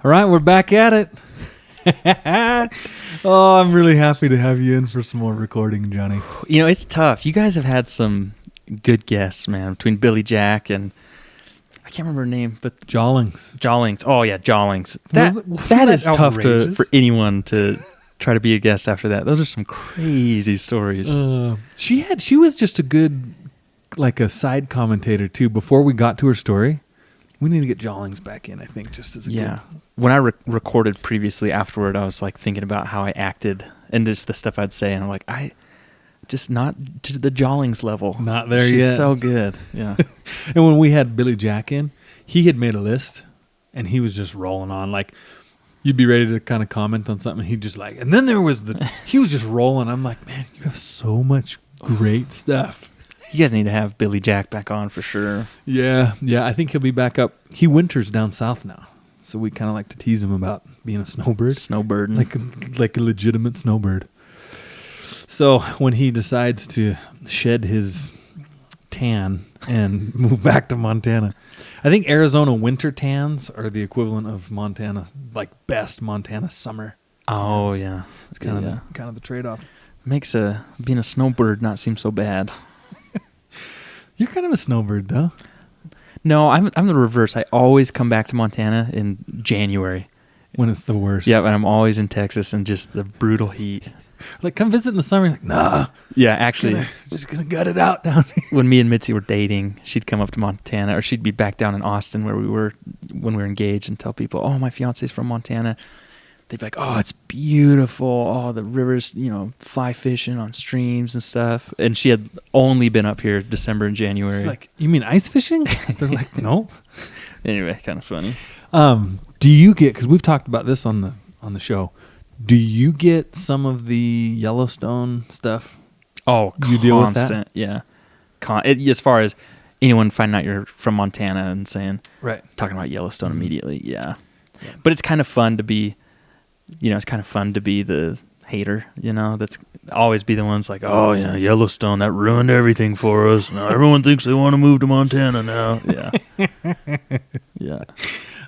All right, we're back at it. Oh, I'm really happy to have you in for some more recording, Johnny. You know, it's tough. You guys have had some good guests, man, between Billy Jack and I can't remember her name, but Jawlings. Oh yeah, Jawlings. That is tough for anyone to try to be a guest after that. Those are some crazy stories. She was just a good, like a side commentator too. Before we got to her story, we need to get Jawlings back in. I think just as a good. When I recorded previously afterward, I was like thinking about how I acted and just the stuff I'd say, and I'm like, I just not to the Jawlings level. Not there She's yet. She's so good. Yeah. And when we had Billy Jack in, he had made a list, and he was just rolling on. Like, you'd be ready to kind of comment on something, and he'd just like, and then there was he was just rolling. I'm like, man, you have so much great stuff. You guys need to have Billy Jack back on for sure. Yeah, I think he'll be back up. He winters down south now, so we kind of like to tease him about being a snowbird. Snowbirding. Like a legitimate snowbird. So when he decides to shed his tan and move back to Montana, I think Arizona winter tans are the equivalent of Montana, like best Montana summer. Oh tans. yeah, it's kind of the trade-off. Makes being a snowbird not seem so bad. You're kind of a snowbird, though. No, I'm the reverse. I always come back to Montana in January when it's the worst. Yeah, and I'm always in Texas in just the brutal heat. Like, come visit in the summer. You're like, nah. Yeah, actually, just gonna gut it out down here. When me and Mitzi were dating, she'd come up to Montana, or she'd be back down in Austin where we were when we were engaged, and tell people, "Oh, my fiance's from Montana." They'd be like, "Oh, it's beautiful. Oh, the rivers, fly fishing on streams and stuff." And she had only been up here December and January. She's like, "You mean ice fishing?" They're like, "No." Anyway, kind of funny. Do you get? Because we've talked about this on the show. Do you get some of the Yellowstone stuff? Oh, you deal with that? Yeah. As far as anyone finding out you're from Montana and saying, right, talking about Yellowstone immediately, yeah. But it's kind of fun to be. It's kind of fun to be the hater, that's always be the ones like, oh, yeah, Yellowstone, that ruined everything for us. Now everyone thinks they want to move to Montana now. Yeah. Yeah.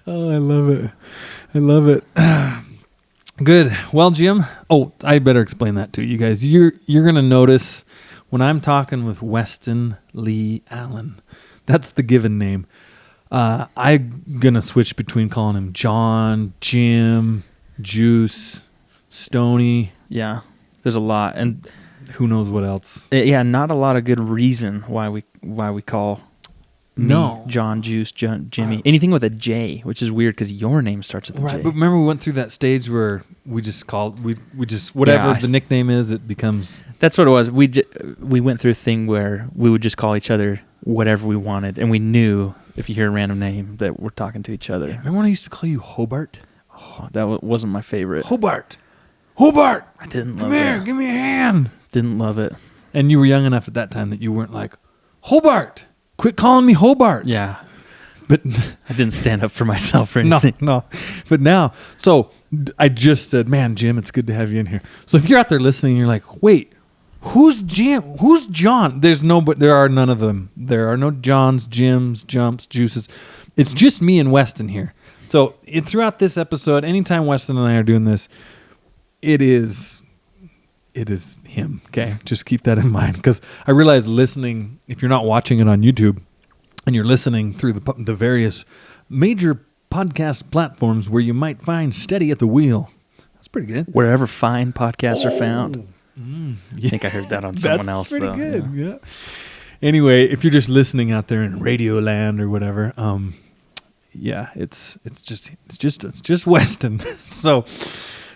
Oh, I love it. Good. Well, Jim, I better explain that to you guys. You're going to notice when I'm talking with Weston Lee Allen, that's the given name. I'm going to switch between calling him John, Jim, Juice, Stoney. Yeah, there's a lot, and who knows what else. Yeah, not a lot of good reason why we call me John, Juice, Jimmy, anything with a J, which is weird because your name starts with a J. But remember we went through that stage where we just called we just whatever the nickname is, it becomes. That's what it was. We went through a thing where we would just call each other whatever we wanted, and we knew if you hear a random name that we're talking to each other. Yeah, remember when I used to call you Hobart? Oh, that wasn't my favorite. Hobart. I didn't love it. Come here, give me a hand. Didn't love it. And you were young enough at that time that you weren't like, Hobart, quit calling me Hobart. Yeah. But I didn't stand up for myself or anything. No. But now, so I just said, man, Jim, it's good to have you in here. So if you're out there listening, you're like, wait, who's Jim? Who's John? There are none of them. There are no Johns, Jims, Jumps, Juices. It's just me and Weston here. So throughout this episode, anytime Weston and I are doing this, it is him. Okay, just keep that in mind, because I realize listening, if you're not watching it on YouTube and you're listening through the various major podcast platforms where you might find Steady at the Wheel, that's pretty good. Wherever fine podcasts are found. Yeah. I think I heard that on someone else. That's though. Pretty good. Yeah. Anyway, if you're just listening out there in Radio Land or whatever, yeah, it's just Weston. So,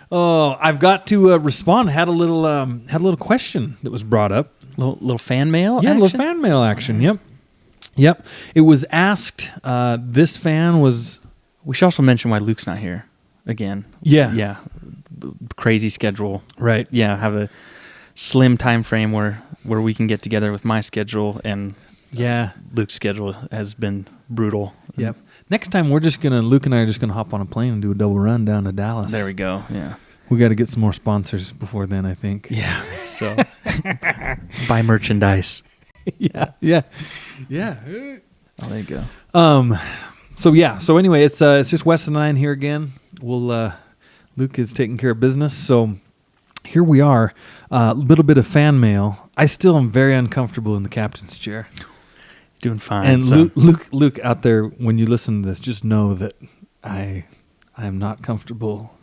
I've got to respond. Had a little question that was brought up. Little fan mail. Yeah, action? little fan mail action. Yep. It was asked. This fan was. We should also mention why Luke's not here again. Yeah. Crazy schedule. Right. Yeah. Have a slim time frame where we can get together with my schedule, and Luke's schedule has been brutal. Yep. Next time Luke and I are just gonna hop on a plane and do a double run down to Dallas. There we go. Yeah. We got to get some more sponsors before then, I think. Yeah. So buy merchandise. Yeah. Oh, there you go. So anyway, it's just Weston and I in here again. Luke is taking care of business, so here we are. A little bit of fan mail. I still am very uncomfortable in the captain's chair. Doing fine. And Luke, out there, when you listen to this, just know that I am not comfortable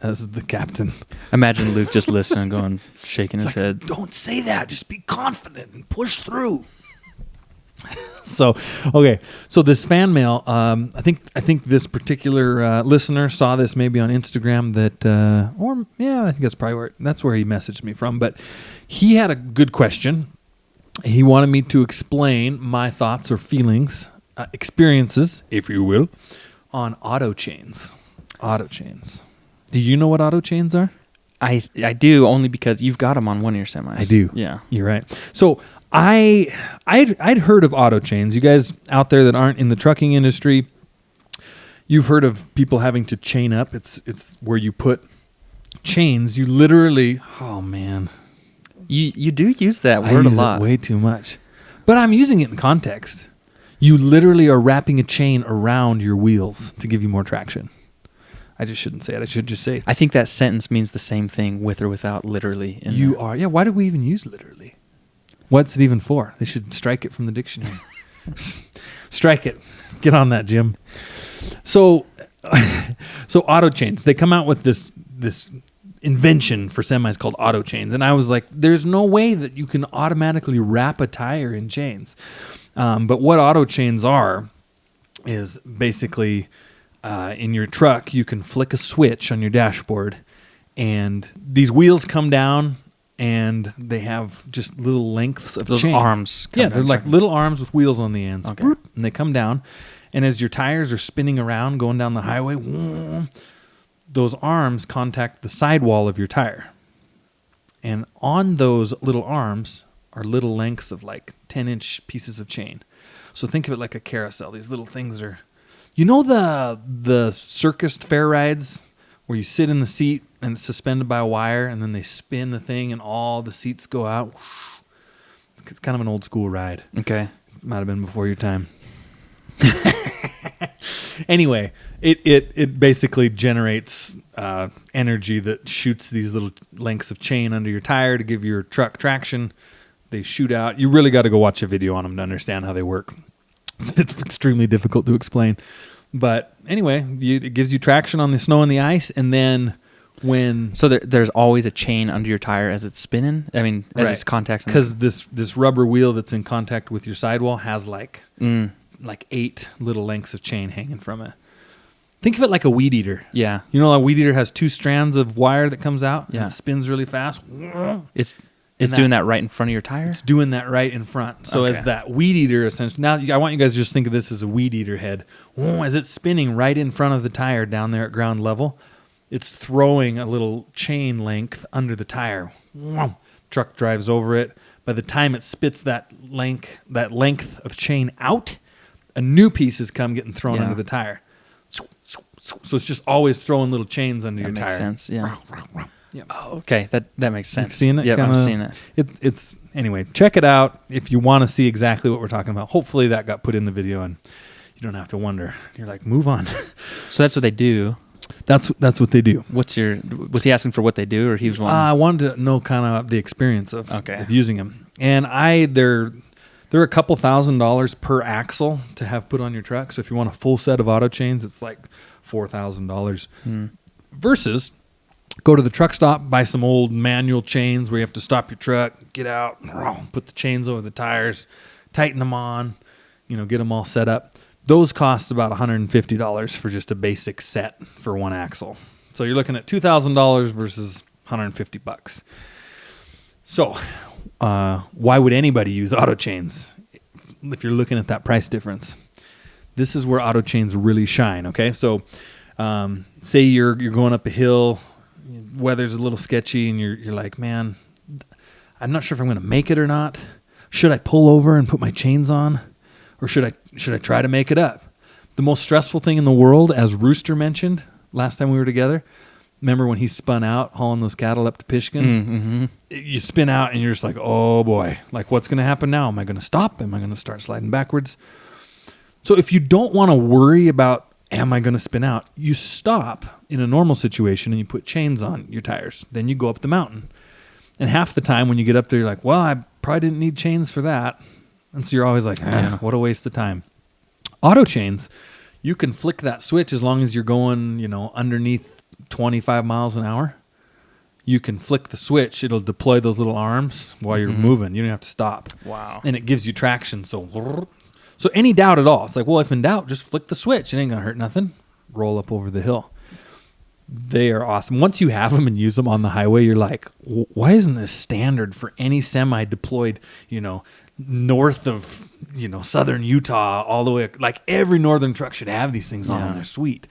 as the captain. Imagine Luke just listening, going, shaking his Like, head. don't say that. Just be confident and push through. So, okay. So this fan mail, I think this particular listener saw this maybe on Instagram I think that's probably that's where he messaged me from. But he had a good question. He wanted me to explain my thoughts or feelings, experiences, if you will, on auto chains. Auto chains. Do you know what auto chains are? I do, only because you've got them on one of your semis. I do. Yeah. You're right. So I'd heard of auto chains. You guys out there that aren't in the trucking industry, you've heard of people having to chain up. It's where you put chains. You literally, oh man. You do use that I word a use lot. it way too much. But I'm using it in context. You literally are wrapping a chain around your wheels to give you more traction. I just shouldn't say it. I should just say I think that sentence means the same thing with or without literally. you are. Yeah, why do we even use literally? What's it even for? They should strike it from the dictionary. Strike it. Get on that, Jim. So auto chains, they come out with this invention for semis called auto chains. And I was like, there's no way that you can automatically wrap a tire in chains. But what auto chains are is basically in your truck, you can flick a switch on your dashboard and these wheels come down and they have just little lengths of Those chain. arms. Yeah, they're like little arms with wheels on the ends. Okay. Boop, and they come down. And as your tires are spinning around, going down the highway, those arms contact the sidewall of your tire. And on those little arms are little lengths of like 10-inch pieces of chain. So think of it like a carousel. These little things are... You know the circus fair rides where you sit in the seat and it's suspended by a wire and then they spin the thing and all the seats go out? It's kind of an old school ride. Okay. Might have been before your time. Anyway, it basically generates energy that shoots these little lengths of chain under your tire to give your truck traction. They shoot out. You really got to go watch a video on them to understand how they work. It's extremely difficult to explain. But anyway, it gives you traction on the snow and the ice. And then when... So there's always a chain under your tire as it's spinning? I mean, as it's contacting... Because this rubber wheel that's in contact with your sidewall has like 8 little lengths of chain hanging from it. Think of it like a weed eater. Yeah. You know, a weed eater has 2 strands of wire that comes out Yeah. and it spins really fast. It's doing that right in front of your tire? It's doing that right in front. So as that weed eater, essentially, now I want you guys to just think of this as a weed eater head. As it's spinning right in front of the tire down there at ground level, it's throwing a little chain length under the tire. Truck drives over it. By the time it spits that length of chain out, a new piece is getting thrown under the tire. So it's just always throwing little chains under your tire. That makes sense, yeah. Yeah. Oh, okay, that makes sense. You've seen it? Yeah, I'm seeing it. It's anyway, check it out if you want to see exactly what we're talking about. Hopefully that got put in the video and you don't have to wonder. You're like, move on. So that's what they do. That's what they do. Was he asking for what they do, or he was wanting? I wanted to know kind of the experience of using them. And they're a couple $1,000s per axle to have put on your truck. So if you want a full set of auto chains, it's like $4,000 versus go to the truck stop, buy some old manual chains where you have to stop your truck, get out, put the chains over the tires, tighten them on, get them all set up. Those cost about $150 for just a basic set for one axle. So you're looking at $2,000 versus $150. So why would anybody use auto chains if you're looking at that price difference? This is where auto chains really shine, okay? So say you're going up a hill, weather's a little sketchy, and you're like, man, I'm not sure if I'm going to make it or not. Should I pull over and put my chains on, or should I try to make it up? The most stressful thing in the world, as Rooster mentioned last time we were together, remember when he spun out hauling those cattle up to Pishkin? Mm-hmm. You spin out and you're just like, oh boy, like what's going to happen now? Am I going to stop? Am I going to start sliding backwards? So if you don't want to worry about am I going to spin out? You stop in a normal situation and you put chains on your tires. Then you go up the mountain. And half the time when you get up there, you're like, well, I probably didn't need chains for that. And so you're always like, what a waste of time. Auto chains, you can flick that switch as long as you're going, underneath 25 miles an hour. You can flick the switch. It'll deploy those little arms while you're moving. You don't have to stop. Wow. And it gives you traction. So any doubt at all, it's like, well, if in doubt, just flick the switch. It ain't going to hurt nothing. Roll up over the hill. They are awesome. Once you have them and use them on the highway, you're like, why isn't this standard for any semi deployed, north of, southern Utah all the way? Like every northern truck should have these things on them. They're sweet.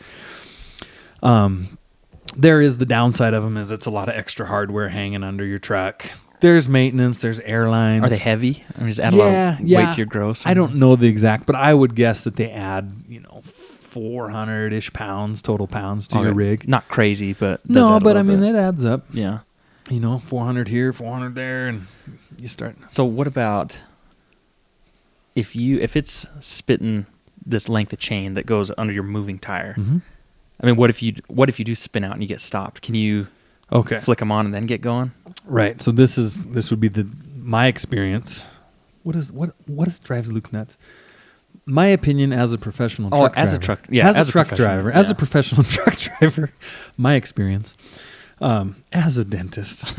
There is the downside of them is it's a lot of extra hardware hanging under your truck. There's maintenance. There's airlines. Are they heavy? I mean, just add a lot of weight to your gross? I don't know the exact, but I would guess that they add, 400-ish pounds, total pounds to your rig. Not crazy, but no, but I mean, it adds up. Yeah. 400 here, 400 there, and you start. So what about if it's spitting this length of chain that goes under your moving tire? Mm-hmm. I mean, what if you do spin out and you get stopped? Can you flick them on and then get going? Right. So this would be my experience. What drives Luke nuts? My opinion as a professional truck driver. As a truck driver, as a professional truck driver, my experience as a dentist.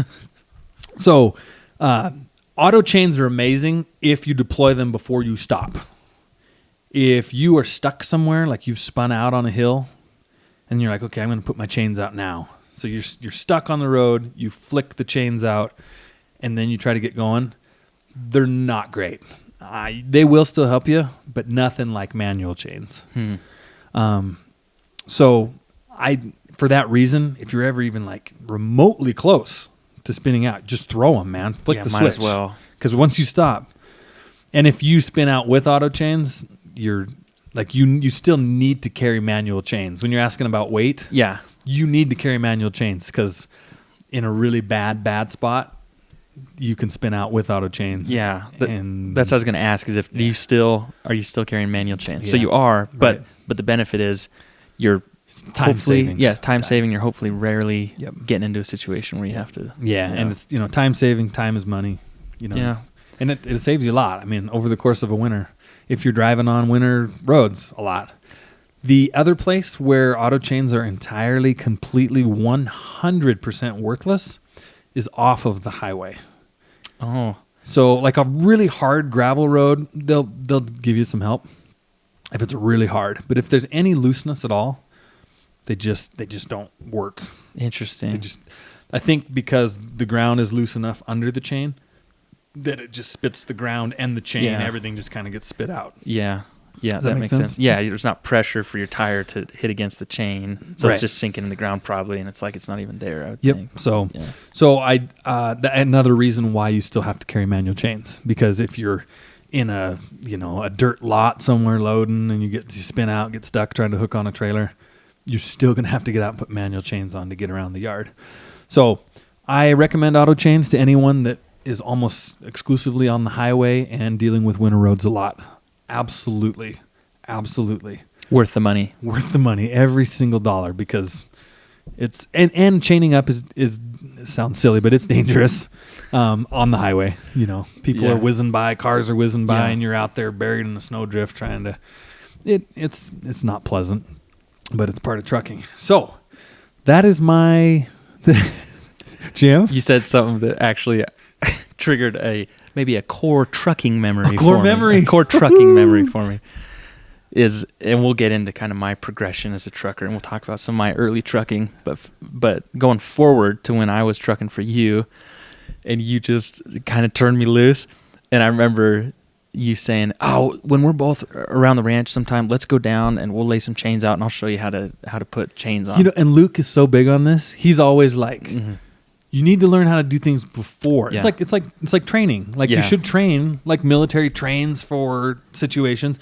So, auto chains are amazing if you deploy them before you stop. If you are stuck somewhere, like you've spun out on a hill, and you're like, okay, I'm going to put my chains out now. So you're stuck on the road, you flick the chains out, and then you try to get going. They're not great. They will still help you, but nothing like manual chains. So for that reason, if you're ever even like remotely close to spinning out, just throw them, man. Flick the switch. Might as well. Because once you stop, and if you spin out with auto chains, you're like you still need to carry manual chains. When you're asking about weight, you need to carry manual chains because in a really bad spot, you can spin out with auto chains. Yeah, that's what I was going to ask. Is are you still carrying manual chains? Yeah. So you are, but the benefit is you're time saving. Yeah, time saving. You're hopefully rarely getting into a situation where you have to. Yeah, and it's time saving. Time is money. And it saves you a lot. I mean, over the course of a winter, if you're driving on winter roads, a lot. The other place where auto chains are entirely, completely, 100% worthless is off of the highway. Oh. So like a really hard gravel road, they'll give you some help if it's really hard. But if there's any looseness at all, they just don't work. Interesting. I think because the ground is loose enough under the chain that it just spits the ground and the chain, everything just kind of gets spit out. Yeah. Yeah, Does that make sense? Yeah, there's not pressure for your tire to hit against the chain, so it's just sinking in the ground probably, and it's like it's not even there. I would think. So another reason why you still have to carry manual chains, because if you're in a dirt lot somewhere loading and you spin out, get stuck trying to hook on a trailer, you're still gonna have to get out and put manual chains on to get around the yard. So I recommend auto chains to anyone that is almost exclusively on the highway and dealing with winter roads a lot. Absolutely. Worth the money. Every single dollar, because it's and chaining up is sounds silly, but it's dangerous on the highway. People are whizzing by, cars are whizzing by, and you're out there buried in a snowdrift trying to. It's not pleasant, but it's part of trucking. So that is my Jim. You said something that actually triggered maybe a core trucking memory. A core trucking memory for me and we'll get into kind of my progression as a trucker, and we'll talk about some of my early trucking, but going forward to when I was trucking for you, and you just kind of turned me loose. And I remember you saying, "Oh, when we're both around the ranch sometime, let's go down and we'll lay some chains out, and I'll show you how to put chains on." And Luke is so big on this. He's always like. Mm-hmm. You need to learn how to do things before. Yeah. It's like training. Like you should train, like military trains for situations.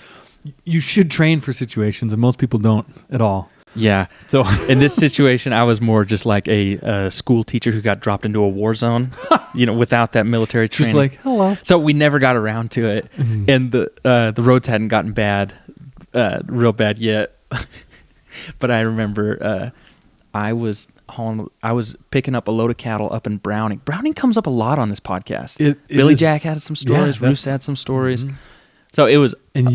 You should train for situations, and most people don't at all. Yeah. So in this situation, I was more just like a school teacher who got dropped into a war zone, without that military training. Just like, hello. So we never got around to it, and the roads hadn't gotten real bad yet. But I remember I was picking up a load of cattle up in Browning. Browning comes up a lot on this podcast. Billy Jack had some stories. Roos had some stories. Mm-hmm. So it was... And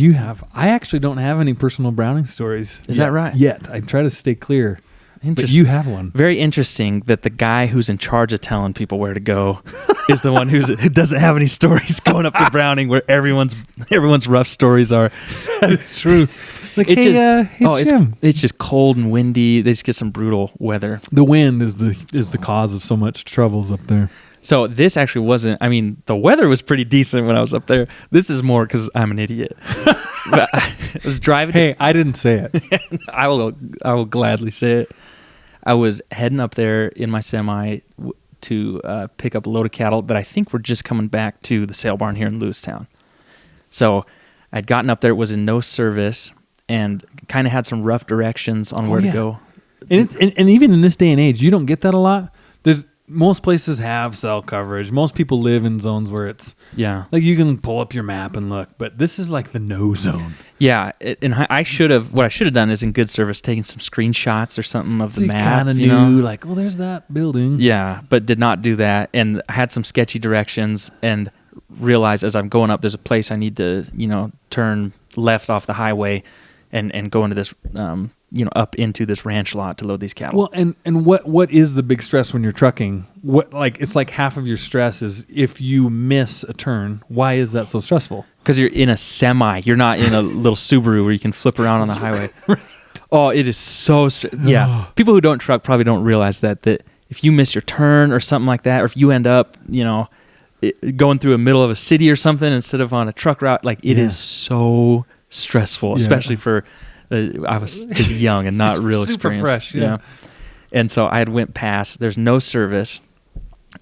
I actually don't have any personal Browning stories. Is that right? Yet. I try to stay clear. But you have one. Very interesting that the guy who's in charge of telling people where to go is the one who doesn't have any stories going up to Browning where everyone's rough stories are. That is true. Like, it's just cold and windy. They just get some brutal weather. The wind is the cause of so much troubles up there. So this actually wasn't, I mean, the weather was pretty decent when I was up there. This is more because I'm an idiot. But I was driving. Hey, I didn't say it. I will gladly say it. I was heading up there in my semi to pick up a load of cattle that I think were just coming back to the sale barn here in Lewistown. So I'd gotten up there. It was in no service and kind of had some rough directions on where to go. And even in this day and age, you don't get that a lot. Most places have cell coverage. Most people live in zones where it's like you can pull up your map and look, but this is like the no zone. Yeah, and what I should have done is in good service taken some screenshots or something of the map. Kind of knew like, oh, there's that building. Yeah, but did not do that, and I had some sketchy directions and realized as I'm going up, there's a place I need to turn left off the highway and go into this up into this ranch lot to load these cattle. Well, and what is the big stress when you're trucking? It's like half of your stress is if you miss a turn. Why is that so stressful? Because you're in a semi. You're not in a little Subaru where you can flip around on the highway. Right. Oh, it is so yeah. People who don't truck probably don't realize that if you miss your turn or something like that, or if you end up going through a middle of a city or something instead of on a truck route, like it is so stressful, especially for. I was just young and not real experienced. Fresh, yeah. And so I had went past. There's no service,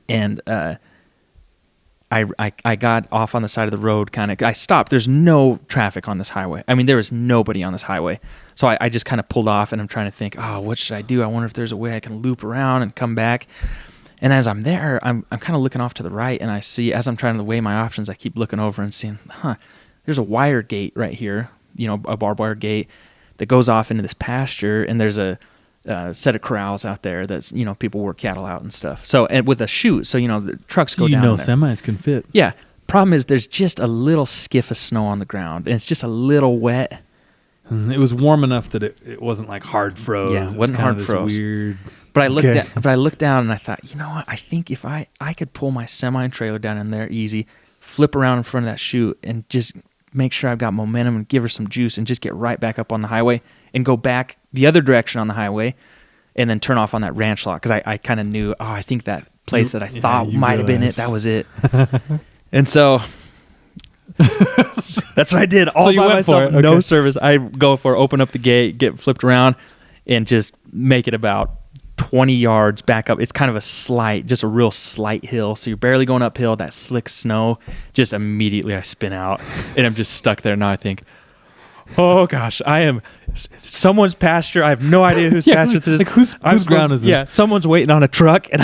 and I got off on the side of the road. I stopped. There's no traffic on this highway. I mean, there is nobody on this highway. So I just kind of pulled off, and I'm trying to think, what should I do? I wonder if there's a way I can loop around and come back. And as I'm there, I'm kind of looking off to the right, and I see as I'm trying to weigh my options, I keep looking over and seeing, there's a wire gate right here. A barbed wire gate that goes off into this pasture, and there's a set of corrals out there that's people work cattle out and stuff. So and with a chute, so the trucks go down there. Semis can fit. Yeah. Problem is there's just a little skiff of snow on the ground, and it's just a little wet. It was warm enough that it wasn't like hard froze. Yeah, it wasn't hard froze. Weird. But I looked down and I thought, you know what? I think if I could pull my semi trailer down in there easy, flip around in front of that chute, and just make sure I've got momentum and give her some juice and just get right back up on the highway and go back the other direction on the highway and then turn off on that ranch lot. Because I kind of knew, I think that place that I thought might have been it, that was it. And so that's what I did all by myself. Okay. No service. I go open up the gate, get flipped around, and just make it about 20 yards back up. It's kind of just a real slight hill. So you're barely going uphill, that slick snow. Just immediately I spin out and I'm just stuck there. Now I think, oh gosh, I am someone's pasture. I have no idea whose pasture this is. Like whose ground is this? Yeah, someone's waiting on a truck and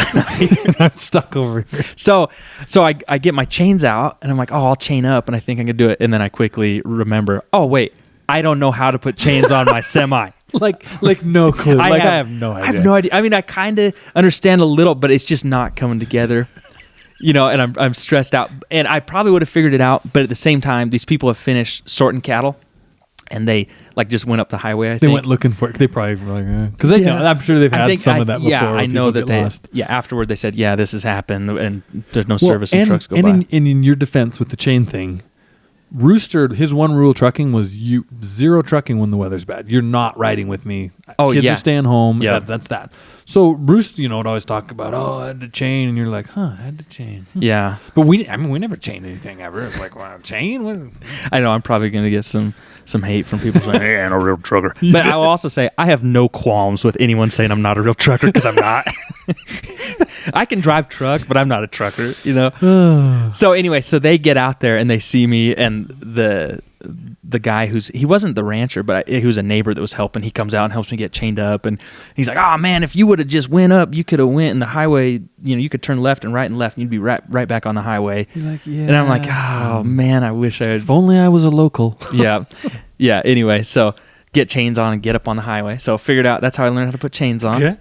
I'm stuck over here. So I get my chains out and I'm like, I'll chain up, and I think I can do it. And then I quickly remember, wait, I don't know how to put chains on my semi. Like no clue. I have no idea. I have no idea. I mean, I kind of understand a little, but it's just not coming together. And I'm stressed out. And I probably would have figured it out, but at the same time, these people have finished sorting cattle, and they just went up the highway. I think they went looking for it. They probably were like, because I'm sure they've had some of that before. Yeah, I know that they lost. Yeah, afterward they said, this has happened, and there's no service and trucks go by. And in your defense with the chain thing, Rooster, his one rule trucking was zero trucking when the weather's bad. You're not riding with me. Kids are staying home. Yeah, that's that. So Rooster, would always talk about, I had to chain, and you're like, I had to chain. Yeah, but we never chained anything ever. It's like, chain. What? I know I'm probably gonna get some hate from people saying, "Hey, I'm a real trucker." But I will also say I have no qualms with anyone saying I'm not a real trucker, because I'm not. I can drive truck, but I'm not a trucker, So anyway, so they get out there and they see me, and the guy he wasn't the rancher, but he was a neighbor that was helping. He comes out and helps me get chained up, and he's like, "Oh man, if you would have just went up, you could have went in the highway. You could turn left and right and left, and you'd be right back on the highway." You're like, yeah. And I'm like, "Oh man, I wish I had." If only I was a local. Yeah. Anyway, so get chains on and get up on the highway. So I figured out that's how I learned how to put chains on. Okay.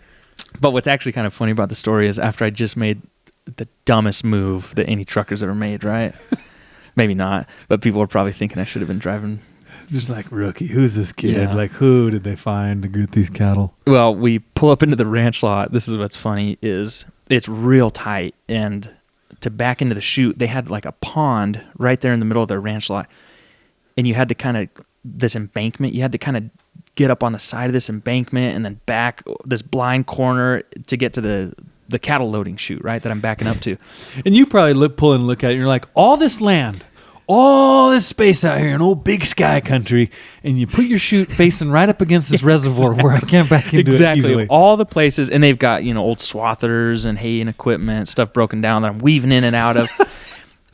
But what's actually kind of funny about the story is after I just made the dumbest move that any trucker's ever made, right? Maybe not, but people are probably thinking I should have been driving. Just like, rookie, who's this kid? Yeah. Like, who did they find to get these cattle? Well, we pull up into the ranch lot. This is what's funny is it's real tight, and to back into the chute, they had like a pond right there in the middle of their ranch lot, and you had to kind of this embankment. You had to kind of get up on the side of this embankment and then back this blind corner to get to the cattle loading chute, right, that I'm backing up to. And you probably pull and look at it, and you're like, all this land, all this space out here in old big sky country, and you put your chute facing right up against this reservoir where I can't back into it easily. All the places, and they've got, old swathers and hay and equipment, stuff broken down that I'm weaving in and out of.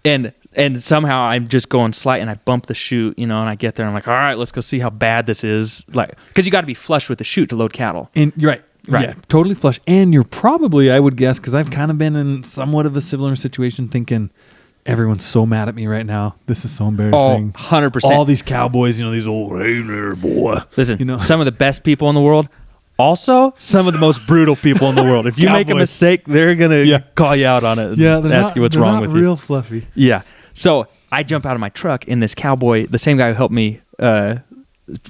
And somehow I'm just going slight, and I bump the chute, and I get there, and I'm like, all right, let's go see how bad this is. Like, because you got to be flush with the chute to load cattle. And you're right. Right. Yeah, totally flush. And you're probably, I would guess, because I've kind of been in somewhat of a similar situation thinking, everyone's so mad at me right now. This is so embarrassing. 100%. All these cowboys, these old, hey there, boy. Listen, some of the best people in the world, also some of the most brutal people in the world. If you make a mistake, they're going to call you out on it and ask you what's wrong with you. They're not real fluffy. Yeah. So I jump out of my truck, and this cowboy, the same guy who helped me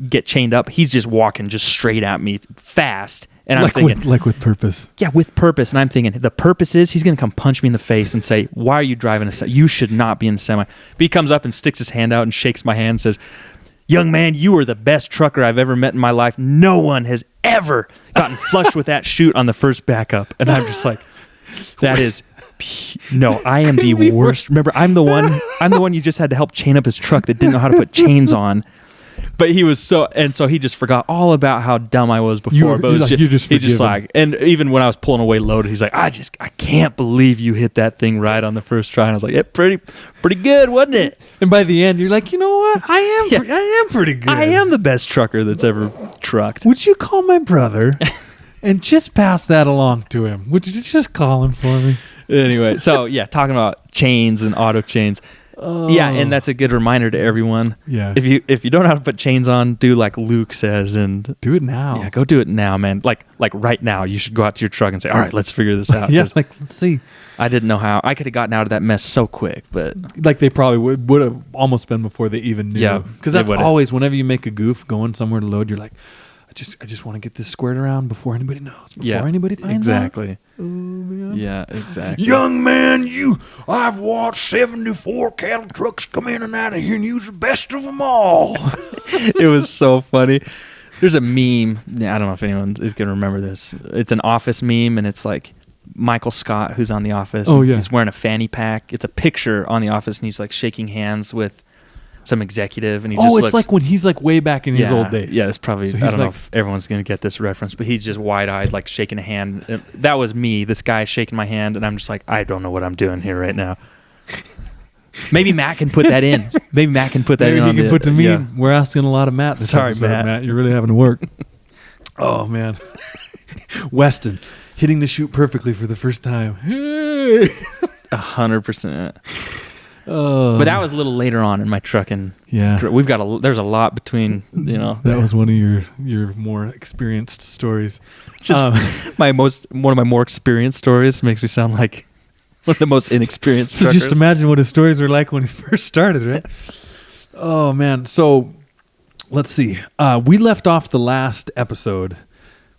get chained up, he's just walking just straight at me fast. And I'm thinking, with purpose. Yeah, with purpose. And I'm thinking, the purpose is he's going to come punch me in the face and say, why are you driving a semi? You should not be in a semi. But he comes up and sticks his hand out and shakes my hand and says, young man, you are the best trucker I've ever met in my life. No one has ever gotten flushed with that chute on the first backup. And I'm just like, that is... No, I am the worst. Remember, I'm the one you just had to help chain up his truck that didn't know how to put chains on. But he was so he just forgot all about how dumb I was before. And even when I was pulling away loaded, he's like, I can't believe you hit that thing right on the first try. And I was like, yeah, pretty good, wasn't it? And by the end, you're like, you know what? I am pretty good. I am the best trucker that's ever trucked. Would you call my brother and just pass that along to him? Would you just call him for me? Anyway, so yeah, talking about chains and auto chains. Yeah, and that's a good reminder to everyone. Yeah. If you don't know how to put chains on, do like Luke says and do it now. Yeah, go do it now, man. Like right now, you should go out to your truck and say, all right, let's figure this out. Yeah, let's see. I didn't know how. I could have gotten out of that mess so quick, but they probably would have almost been before they even knew. Yeah, because that's always whenever you make a goof going somewhere to load, you're like, I just want to get this squared around before anybody knows. Before anybody finds out. Exactly. Oh, man. Yeah, exactly. Young man, I've watched 74 cattle trucks come in and out of here, and you're the best of them all. It was so funny. There's a meme. I don't know if anyone is going to remember this. It's an Office meme, and it's like Michael Scott, who's on The Office. Oh, yeah. He's wearing a fanny pack. It's a picture on The Office, and he's like shaking hands with some executive, and he just looks like when he's like way back in his old days. Yeah, it's probably, so I don't know if everyone's going to get this reference, but he's just wide-eyed, like shaking a hand. That was me, this guy shaking my hand, and I'm just like, I don't know what I'm doing here right now. Maybe Matt can put that in. Maybe Matt can put that in. Maybe he can put to me. Yeah. We're asking a lot of Matt this Sorry, episode, Matt. You're really having to work. Oh, man. Weston, hitting the chute perfectly for the first time. Hey! 100%. But that was a little later on in my trucking. Yeah, we've got there's a lot between, That was one of your more experienced stories. Just one of my more experienced stories makes me sound like one of the most inexperienced truckers. Just imagine what his stories were like when he first started, right? Oh man, so let's see. We left off the last episode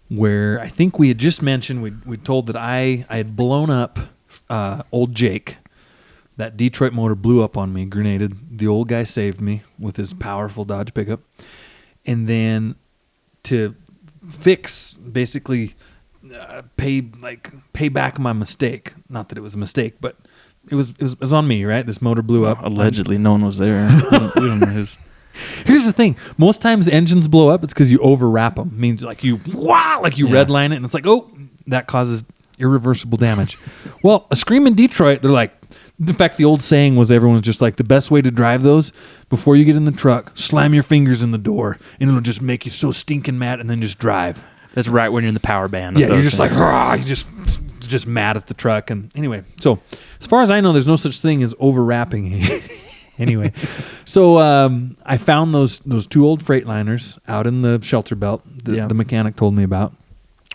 where I think we had just mentioned we told that I had blown up old Jake. That Detroit motor blew up on me, grenaded. The old guy saved me with his powerful Dodge pickup. And then to fix, basically pay back my mistake. Not that it was a mistake, but it was on me, right? This motor blew up. Allegedly, no one was there. We don't know who's. Here's the thing. Most times engines blow up, it's because you overwrap them. It means like you redline it, and it's like, oh, that causes irreversible damage. Well, a screaming Detroit, they're like, in fact, the old saying was everyone's just like, the best way to drive those, before you get in the truck, slam your fingers in the door, and it'll just make you so stinking mad, and then just drive. That's right when you're in the power band. Yeah, you're just like, you're just mad at the truck. And anyway, so as far as I know, there's no such thing as overwrapping Anyway, so I found those 2 old Freightliners out in the shelter belt that the mechanic told me about.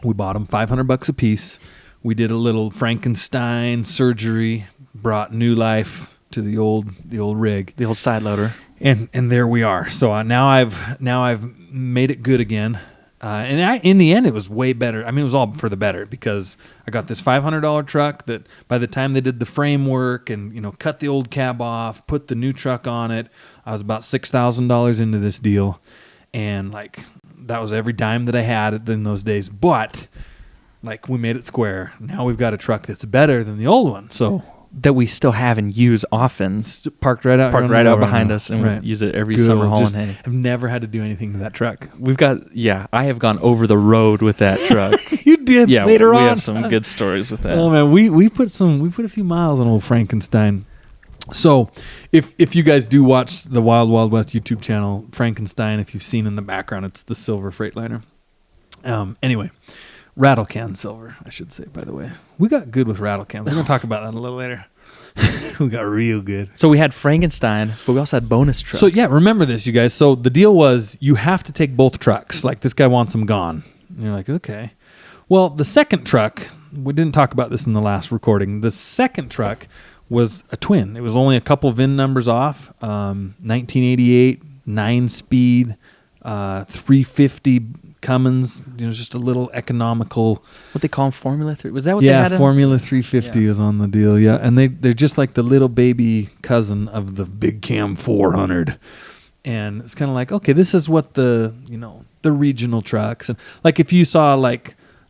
We bought them $500 a piece. We did a little Frankenstein surgery, brought new life to the old rig, the old side loader, and there we are. So now I've made it good again. In the end, it was way better. I mean, it was all for the better because I got this $500 truck that by the time they did the framework and, cut the old cab off, put the new truck on it, I was about $6,000 into this deal. And that was every dime that I had in those days. But we made it square. Now we've got a truck that's better than the old one. So that we still have and use often. Parked right out behind us, and we use it every summer hauling hay. I've never had to do anything to that truck. I have gone over the road with that truck. You did later on. We have some good stories with that. Oh man, we put a few miles on old Frankenstein. So if you guys do watch the Wild Wild West YouTube channel, Frankenstein, if you've seen in the background, it's the silver Freightliner. Anyway. Rattle can silver, I should say, by the way. We got good with rattle cans. We're going to talk about that a little later. We got real good. So we had Frankenstein, but we also had bonus truck. So, remember this, you guys. So the deal was you have to take both trucks. This guy wants them gone. And you're like, okay. Well, the second truck, we didn't talk about this in the last recording. The second truck was a twin. It was only a couple VIN numbers off. 1988, 9-speed, 350 Cummins, just a little economical. What they call them, Formula 3? Was that what they had? Yeah, Formula 350 was on the deal, yeah. And they're just like the little baby cousin of the Big Cam 400. And it's kind of like, okay, this is what the regional trucks. And if you saw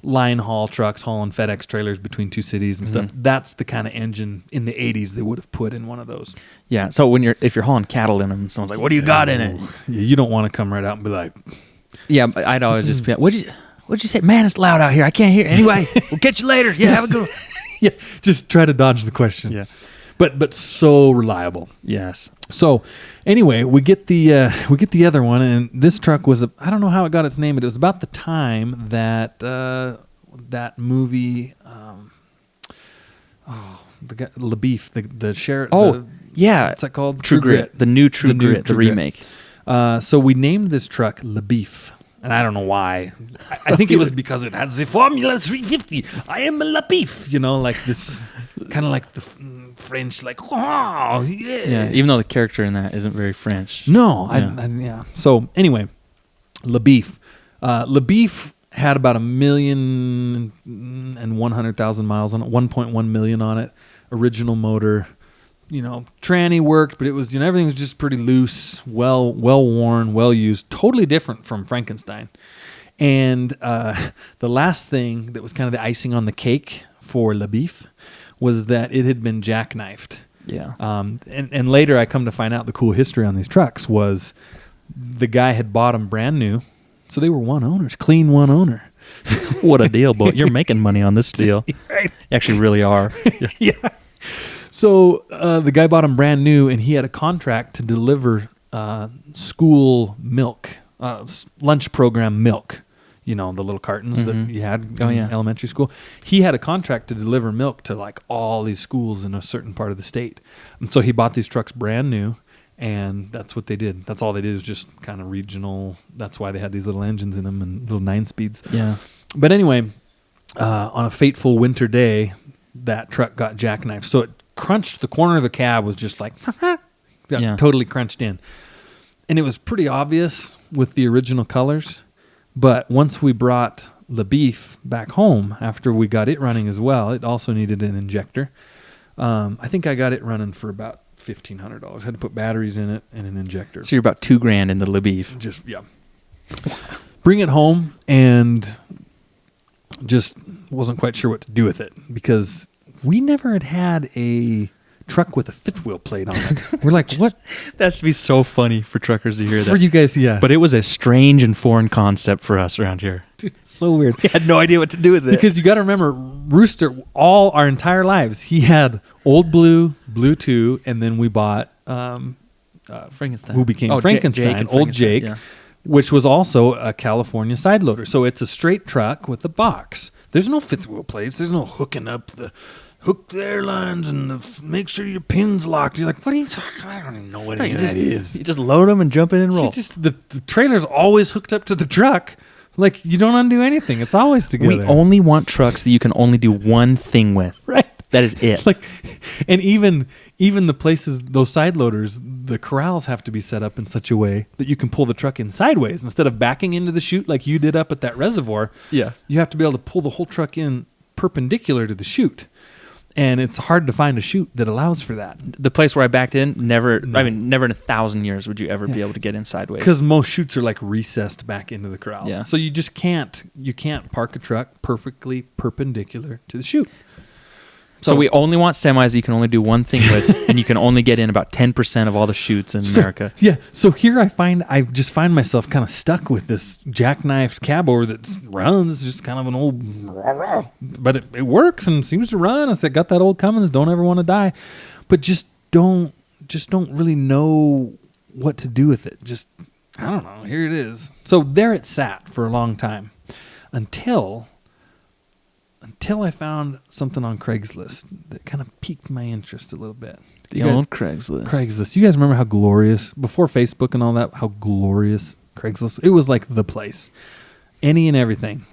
line haul trucks hauling FedEx trailers between 2 cities and stuff, that's the kind of engine in the 80s they would have put in one of those. Yeah, so if you're hauling cattle in them, someone's like, what do you got in it? Yeah, you don't want to come right out and be like... Yeah, I'd always just be like, what'd you say? Man, it's loud out here. I can't hear. Anyway, we'll catch you later. Yeah, have a good one. Yeah, just try to dodge the question. Yeah. But so reliable. Yes. So anyway, we get the other one, and this truck was I don't know how it got its name, but it was about the time that that movie the guy, LaBeef, the sheriff. Yeah. What's that called? True Grit. The new True Grit, the remake. So we named this truck LaBeef, and I don't know why. I think it was because it had the Formula 350. I am a LaBeef, this kind of like the French, oh, yeah. Yeah, even though the character in that isn't very French. No, yeah. So anyway, LaBeef. LaBeef had about 1,100,000 miles on it, 1.1 million on it, original motor. Tranny worked, but it was, everything was just pretty loose, well worn, well used, totally different from Frankenstein. And the last thing that was kind of the icing on the cake for LaBeef was that it had been jackknifed. Yeah. And later I come to find out the cool history on these trucks was the guy had bought them brand new, so they were one owners, clean one owner. What a deal, boy. You're making money on this deal. Right. You actually really are. Yeah. So the guy bought them brand new, and he had a contract to deliver school milk, lunch program milk. The little cartons that you had in elementary school. He had a contract to deliver milk to all these schools in a certain part of the state. And so he bought these trucks brand new, and that's what they did. That's all they did is just kind of regional. That's why they had these little engines in them and little 9-speeds. Yeah. But anyway, on a fateful winter day, that truck got jackknifed. So it crunched, the corner of the cab was just totally crunched in. And it was pretty obvious with the original colors. But once we brought LaBeef back home, after we got it running as well, it also needed an injector. I think I got it running for about $1,500. Had to put batteries in it and an injector. So you're about $2,000 into LaBeef. Just, yeah. Bring it home and just wasn't quite sure what to do with it because we never had a truck with a fifth wheel plate on it. We're like, what? That has to be so funny for truckers to hear that. For you guys, yeah. But it was a strange and foreign concept for us around here. Dude, so weird. We had no idea what to do with it. Because you got to remember, Rooster, all our entire lives, he had Old Blue, Blue 2, and then we bought Frankenstein. Who became Frankenstein, Old Jake, yeah. Which was also a California side loader. So it's a straight truck with a box. There's no fifth wheel plates. There's no hooking up the hook the airlines and make sure your pin's locked. You're like, what are you talking? I don't even know what any of that is. You just load them and jump in and roll. The trailer's always hooked up to the truck. Like, you don't undo anything. It's always together. We only want trucks that you can only do one thing with. Right. That is it. Like, and even the places, those side loaders, the corrals have to be set up in such a way that you can pull the truck in sideways instead of backing into the chute like you did up at that reservoir. Yeah. You have to be able to pull the whole truck in perpendicular to the chute. And it's hard to find a chute that allows for that. The place where I backed in, never in 1,000 years would you ever be able to get in sideways. Because most chutes are like recessed back into the corrals. Yeah. So you just can't park a truck perfectly perpendicular to the chute. So we only want semis that you can only do one thing with, and you can only get in about 10% of all the chutes in America. Yeah. So here I just find myself kind of stuck with this jackknifed Cabover that runs, just kind of an old, but it works and seems to run. It's got that old Cummins, don't ever want to die, but just don't really know what to do with it. Just, I don't know. Here it is. So there it sat for a long time until I found something on Craigslist that kind of piqued my interest a little bit. The old Craigslist. Craigslist. You guys remember how glorious, before Facebook and all that, how glorious Craigslist? It was like the place. Any and everything.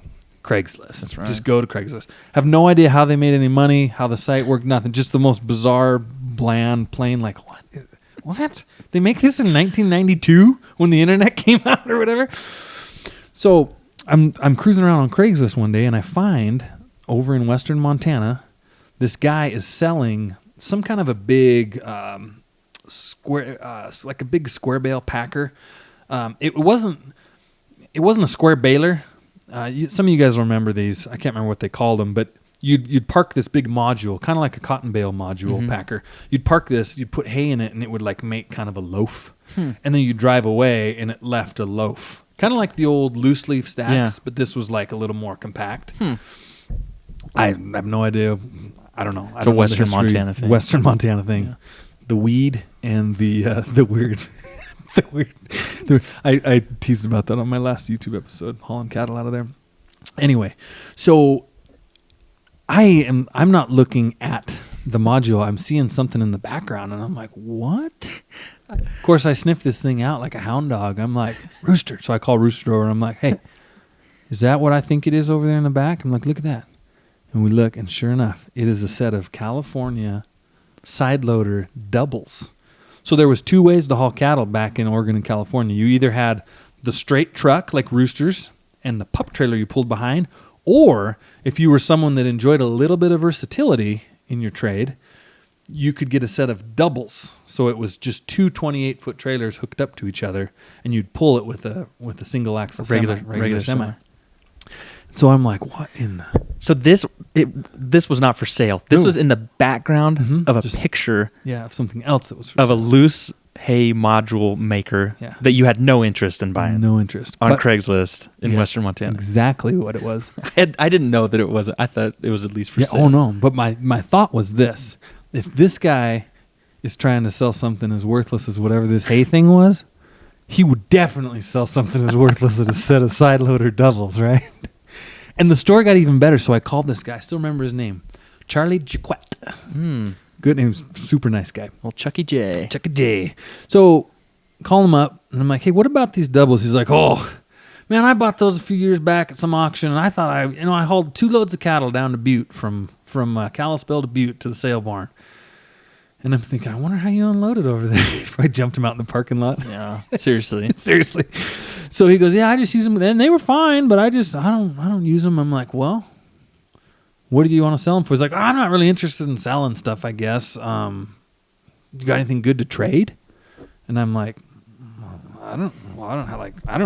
Craigslist. That's right. Just go to Craigslist. Have no idea how they made any money, how the site worked, nothing. Just the most bizarre, bland, plain, like, what? They make this in 1992 when the internet came out or whatever? So I'm cruising around on Craigslist one day and I find over in western Montana, this guy is selling some kind of a big like a big square bale packer. It wasn't a square baler. Some of you guys remember these. I can't remember what they called them, but you'd park this big module, kind of like a cotton bale module packer. You'd park this, you'd put hay in it, and it would like make kind of a loaf. And then you drive away, and it left a loaf. Kind of like the old loose leaf stacks, but this was like a little more compact. I have no idea. I don't know. It's a Western Montana thing. Western Montana thing. Yeah. The weed and the weird. I teased about that on my last YouTube episode, hauling cattle out of there. Anyway, so I'm not looking at the module. I'm seeing something in the background, and I'm like, what? Of course, I sniff this thing out like a hound dog. I'm like, Rooster. So I call Rooster over, and I'm like, hey, is that what I think it is over there in the back? I'm like, look at that. And we look, and sure enough, it is a set of California side loader doubles. So there was two ways to haul cattle back in Oregon and California. You either had the straight truck like Rooster's and the pup trailer you pulled behind, or if you were someone that enjoyed a little bit of versatility in your trade, you could get a set of doubles. So it was just two 28-foot trailers hooked up to each other, and you'd pull it with a single axle regular semi. So I'm like, what in the... So this was not for sale. This was in the background of a picture. Yeah, of something else that was for of sale. A loose hay module maker that you had no interest in buying. No interest. On Craigslist in Western Montana. Exactly what it was. I didn't know that it was. I thought it was at least for sale. Oh, no. But my thought was this. If this guy is trying to sell something as worthless as whatever this hay thing was, he would definitely sell something as worthless as a set of side loader doubles, right? And the story got even better, so I called this guy. I still remember his name. Charlie Jaquette. Good name. Super nice guy. Well, Chucky J. Chucky J. So call him up, and I'm like, hey, what about these doubles? He's like, oh, man, I bought those a few years back at some auction, and I thought I hauled 2 loads of cattle down to Butte from Kalispell to Butte to the sale barn. And I'm thinking, I wonder how you unloaded over there. I jumped him out in the parking lot. Yeah, seriously. Seriously. So he goes, yeah, I just use them. And they were fine, but I don't use them. I'm like, well, what do you want to sell them for? He's like, I'm not really interested in selling stuff, I guess. You got anything good to trade? And I'm like, I don't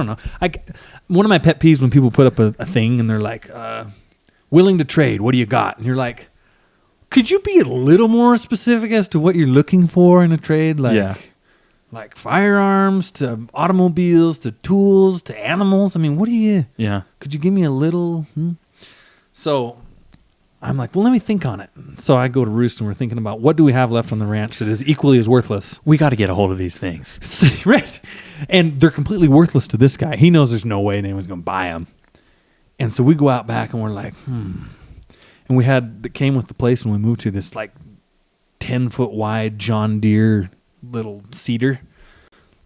know. One of my pet peeves when people put up a thing and they're like, willing to trade, what do you got? And you're like, could you be a little more specific as to what you're looking for in a trade? Like firearms to automobiles to tools to animals. I mean, what do you... Yeah. Could you give me a little... So I'm like, well, let me think on it. So I go to Roost and we're thinking about what do we have left on the ranch that is equally as worthless. We got to get a hold of these things. Right. And they're completely worthless to this guy. He knows there's no way anyone's going to buy them. And so we go out back and we're like, And that came with the place when we moved to this like 10-foot wide John Deere little seeder.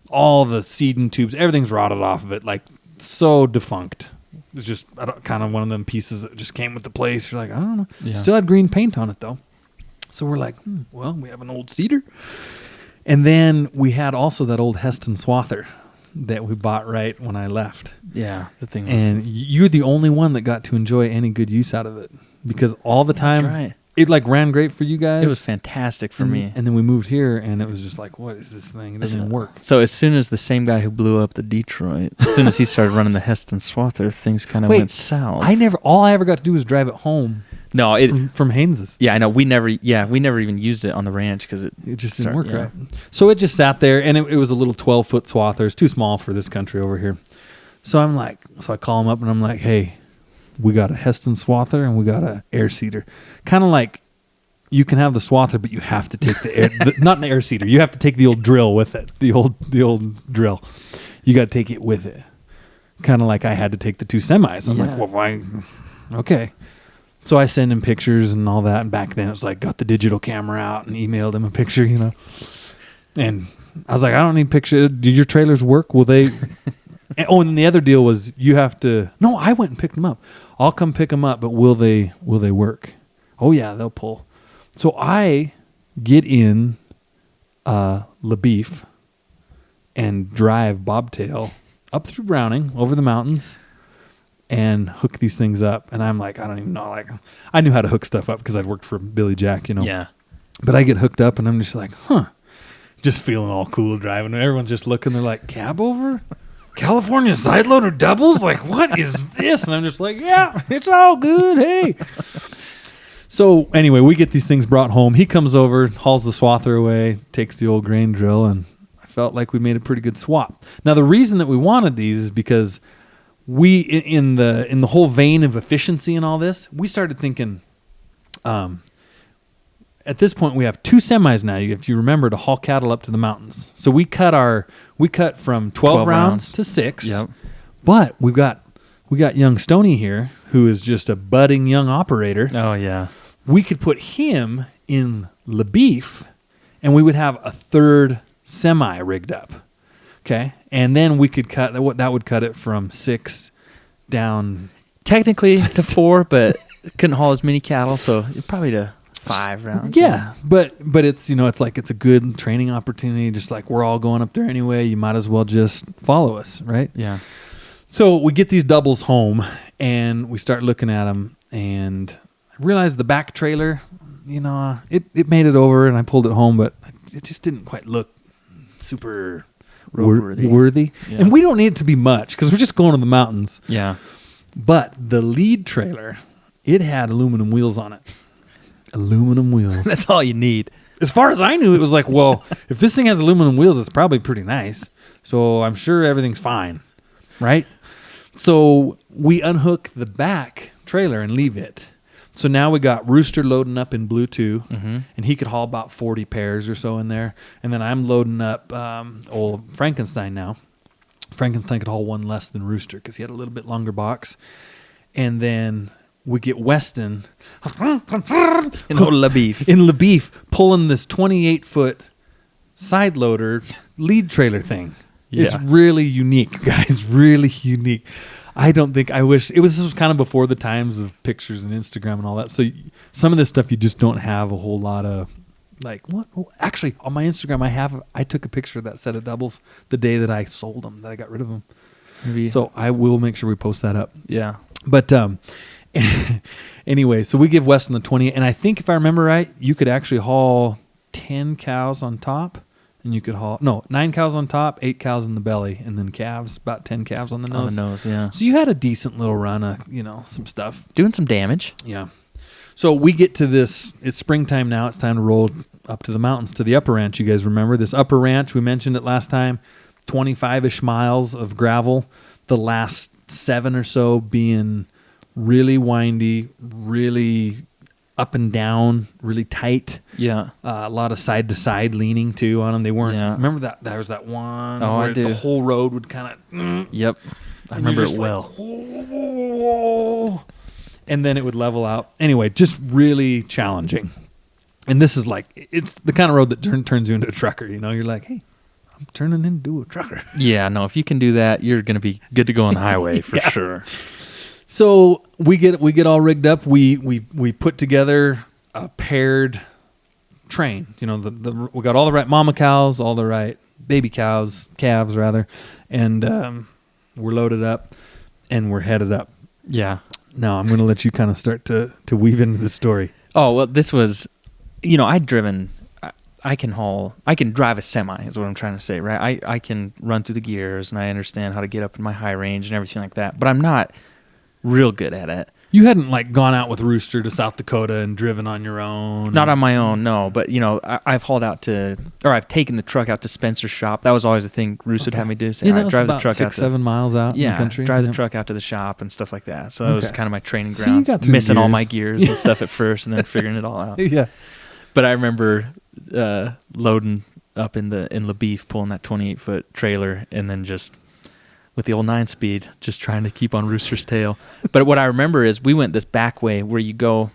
All the seeding tubes, everything's rotted off of it, like so defunct. It's just kind of one of them pieces that just came with the place. You're like, I don't know. Yeah. Still had green paint on it though. So we're like, well, we have an old cedar. And then we had also that old Heston swather that we bought right when I left. Yeah, the thing was... And you're the only one that got to enjoy any good use out of it. Because all the time, That's right. it like ran great for you guys. It was fantastic for me. And then we moved here, and it was just like, what is this thing? It doesn't even work. So as soon as the same guy who blew up the Detroit, as soon as he started running the Heston swather, things kind of went south. All I ever got to do was drive it home. No, from Haynes's. Yeah, I know. We never even used it on the ranch because it just didn't work right. So it just sat there, and it was a little 12-foot swather. It's too small for this country over here. So I call him up, and I'm like, hey, we got a Heston swather, and we got a air seeder. Kind of like you can have the swather, but you have to take the air, not an air seeder. You have to take the old drill with it. The old drill. You got to take it with it. Kind of like I had to take the two semis. I'm like, well, okay. So I send him pictures and all that. And back then it was like, got the digital camera out and emailed him a picture, And I was like, I don't need pictures. Do your trailers work? Will they? And then the other deal was you have to. No, I went and picked them up. I'll come pick them up, but will they work? Oh yeah, they'll pull. So I get in LaBeef and drive bobtail up through Browning over the mountains. And hook these things up. And I'm like, I don't even know. Like, I knew how to hook stuff up because I'd worked for Billy Jack, Yeah. But I get hooked up and I'm just like, just feeling all cool driving. Everyone's just looking. They're like, Cabover? California side loader doubles? Like, what is this? And I'm just like, yeah, it's all good. Hey. So anyway, we get these things brought home. He comes over, hauls the swather away, takes the old grain drill, and I felt like we made a pretty good swap. Now, the reason that we wanted these is because we, in the whole vein of efficiency and all this, we started thinking, at this point we have two semis now, if you remember, to haul cattle up to the mountains. So we cut from 12 rounds to 6. Yep. But we got young Stoney here, who is just a budding young operator. Oh yeah. We could put him in LaBeef, and we would have a third semi rigged up. Okay, and then we could cut that would cut it from 6 down technically to 4, but couldn't haul as many cattle, so probably to 5 rounds. Yeah, but it's it's a good training opportunity. Just like we're all going up there anyway, you might as well just follow us, right? Yeah. So we get these doubles home, and we start looking at them, and I realized the back trailer, it made it over, and I pulled it home, but it just didn't quite look super worthy. Yeah. And we don't need it to be much because we're just going to the mountains. Yeah. But the lead trailer, it had aluminum wheels on it. Aluminum wheels. That's all you need. As far as I knew, it was like, well, if this thing has aluminum wheels, it's probably pretty nice. So I'm sure everything's fine. Right? So we unhook the back trailer and leave it. So now we got Rooster loading up in Blue 2, and he could haul about 40 pairs or so in there. And then I'm loading up old Frankenstein now. Frankenstein could haul one less than Rooster because he had a little bit longer box. And then we get Weston in LaBeef. In LaBeef, pulling this 28-foot side loader lead trailer thing. Yeah. It's really unique, guys. Really unique. This was kind of before the times of pictures and Instagram and all that. So some of this stuff you just don't have a whole lot of, like, what? Oh, actually, on my Instagram, I took a picture of that set of doubles the day that I sold them, that I got rid of them. Maybe. So I will make sure we post that up. Yeah. But anyway, so we give Weston the 20, and I think if I remember right, you could actually haul 10 cows on top. And you could haul 9 cows on top, 8 cows in the belly, and then calves, about 10 calves on the nose. On the nose, yeah. So you had a decent little run of, some stuff. Doing some damage. Yeah. So we get to this, it's springtime now, it's time to roll up to the mountains, to the upper ranch. You guys remember this upper ranch, we mentioned it last time, 25-ish miles of gravel, the last 7 or so being really windy, really up and down, really tight. Yeah. A lot of side to side leaning too on them. They weren't. Yeah. Remember that? There was that one. Oh, where I do. The whole road would kind of. Yep. I remember it well. Like, and then it would level out. Anyway, just really challenging. And this is like, it's the kind of road that turns you into a trucker. You know, you're like, hey, I'm turning into a trucker. Yeah, no, if you can do that, you're going to be good to go on the highway for sure. So we get all rigged up. We put together a paired train. You know, we got all the right mama cows, all the right baby calves rather, and we're loaded up and we're headed up. Yeah. Now I'm going to let you kind of start to weave into the story. Oh, well, this was, you know, I'd driven, I can drive a semi is what I'm trying to say, right? I can run through the gears and I understand how to get up in my high range and everything like that, but I'm not real good at it. You hadn't like gone out with Rooster to South Dakota and driven on your own? Not on my own, no. But, you know, I've I've taken the truck out to Spencer's shop. That was always the thing Roos would have me do. Say, yeah, that was drive about the truck 6-7 miles out in the country. Drive the truck out to the shop and stuff like that. So it was kind of my training So grounds. you got through missing the all my gears. gears and stuff at first and then figuring it all out. Yeah. But I remember loading up in LaBeef, pulling that 28-foot trailer, and then just with the old 9-speed, just trying to keep on Rooster's tail. But what I remember is we went this back way where you go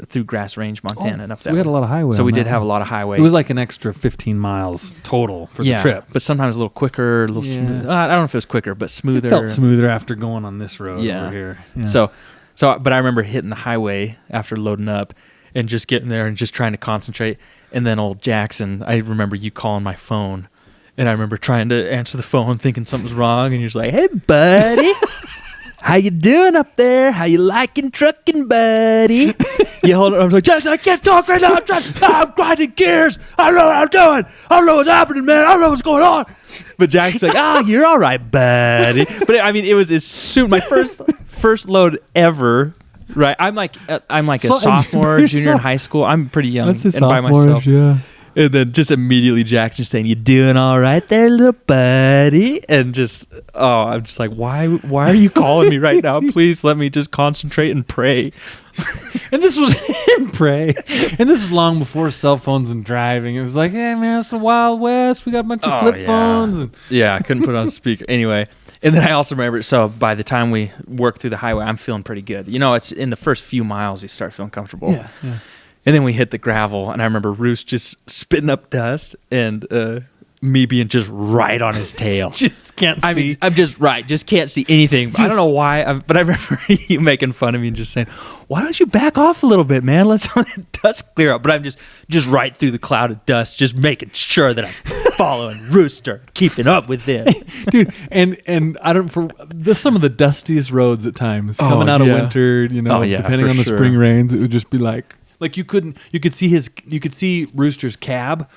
through Grass Range, Montana, and up so that we had way. a lot of highway. So we did that have one. a lot of highway. It was like an extra 15 miles total for the trip. But sometimes a little quicker, a little smooth. I don't know if it was quicker, but smoother. It felt smoother after going on this road over here. Yeah. But I remember hitting the highway after loading up and just getting there and just trying to concentrate. And then old Jaxon, I remember you calling my phone. And I remember trying to answer the phone, thinking something's wrong, and you're just like, "Hey, buddy, how you doing up there? How you liking trucking, buddy?" You hold it. I was like, "Jaxon, I can't talk right now. I'm grinding gears. I don't know what I'm doing. I don't know what's happening, man. I don't know what's going on." But Jackson's like, "You're all right, buddy." But I mean, it was as soon my first load ever. Right, I'm like a sophomore, junior in high school. I'm pretty young and by myself. Yeah. And then just immediately Jackson saying, "You doing all right there, little buddy?" And just, I'm just like, why are you calling me right now? Please let me just concentrate and pray. And this was pray. And this is long before cell phones and driving. It was like, hey man, it's the Wild West. We got a bunch of flip phones. And Yeah, I couldn't put it on speaker. Anyway. And then I also remember, so by the time we worked through the highway, I'm feeling pretty good. You know, it's in the first few miles you start feeling comfortable. Yeah. And then we hit the gravel, and I remember Roos just spitting up dust and me being just right on his tail. Just can't see. I'm just right. Just can't see anything. I don't know why, but I remember you making fun of me and just saying, "Why don't you back off a little bit, man? Let some of that dust clear up." But I'm just right through the cloud of dust, just making sure that I'm following Rooster, keeping up with him. Dude, and I don't, some of the dustiest roads at times, coming out of winter, you know, depending on the spring rains, it would just be like you could see Rooster's cab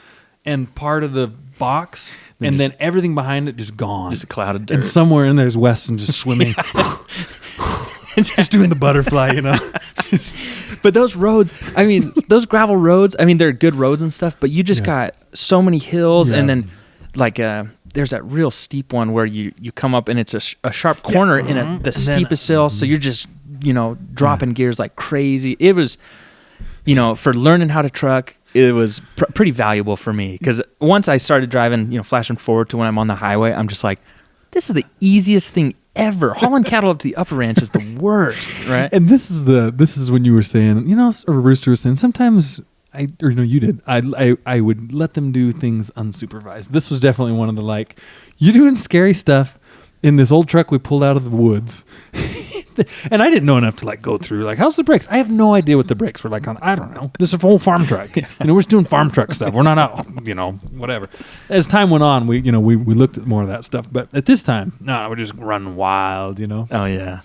and part of the box, and then everything behind it just gone. Just a cloud of dirt. And somewhere in there's Weston just swimming. just doing the butterfly, you know. But those roads, I mean, those gravel roads, I mean, they're good roads and stuff, but you just got so many hills, and then like there's that real steep one where you come up and it's a sharp corner in the steepest hill, so you're just, you know, dropping gears like crazy. It was, you know, for learning how to truck, it was pretty valuable for me, because once I started driving, you know, flashing forward to when I'm on the highway, I'm just like, this is the easiest thing ever. Hauling cattle up to the upper ranch is the worst, right? And this is when you were saying, you know, or Rooster was saying, sometimes you did. I would let them do things unsupervised. This was definitely one of the, like, you're doing scary stuff in this old truck we pulled out of the woods. And I didn't know enough to like go through, like, how's the brakes? I have no idea what the brakes were like on. I don't know. This is a full farm truck. You know, we're just doing farm truck stuff. We're not out, you know, whatever. As time went on, we looked at more of that stuff. But at this time, no, we're just running wild, you know. Oh yeah.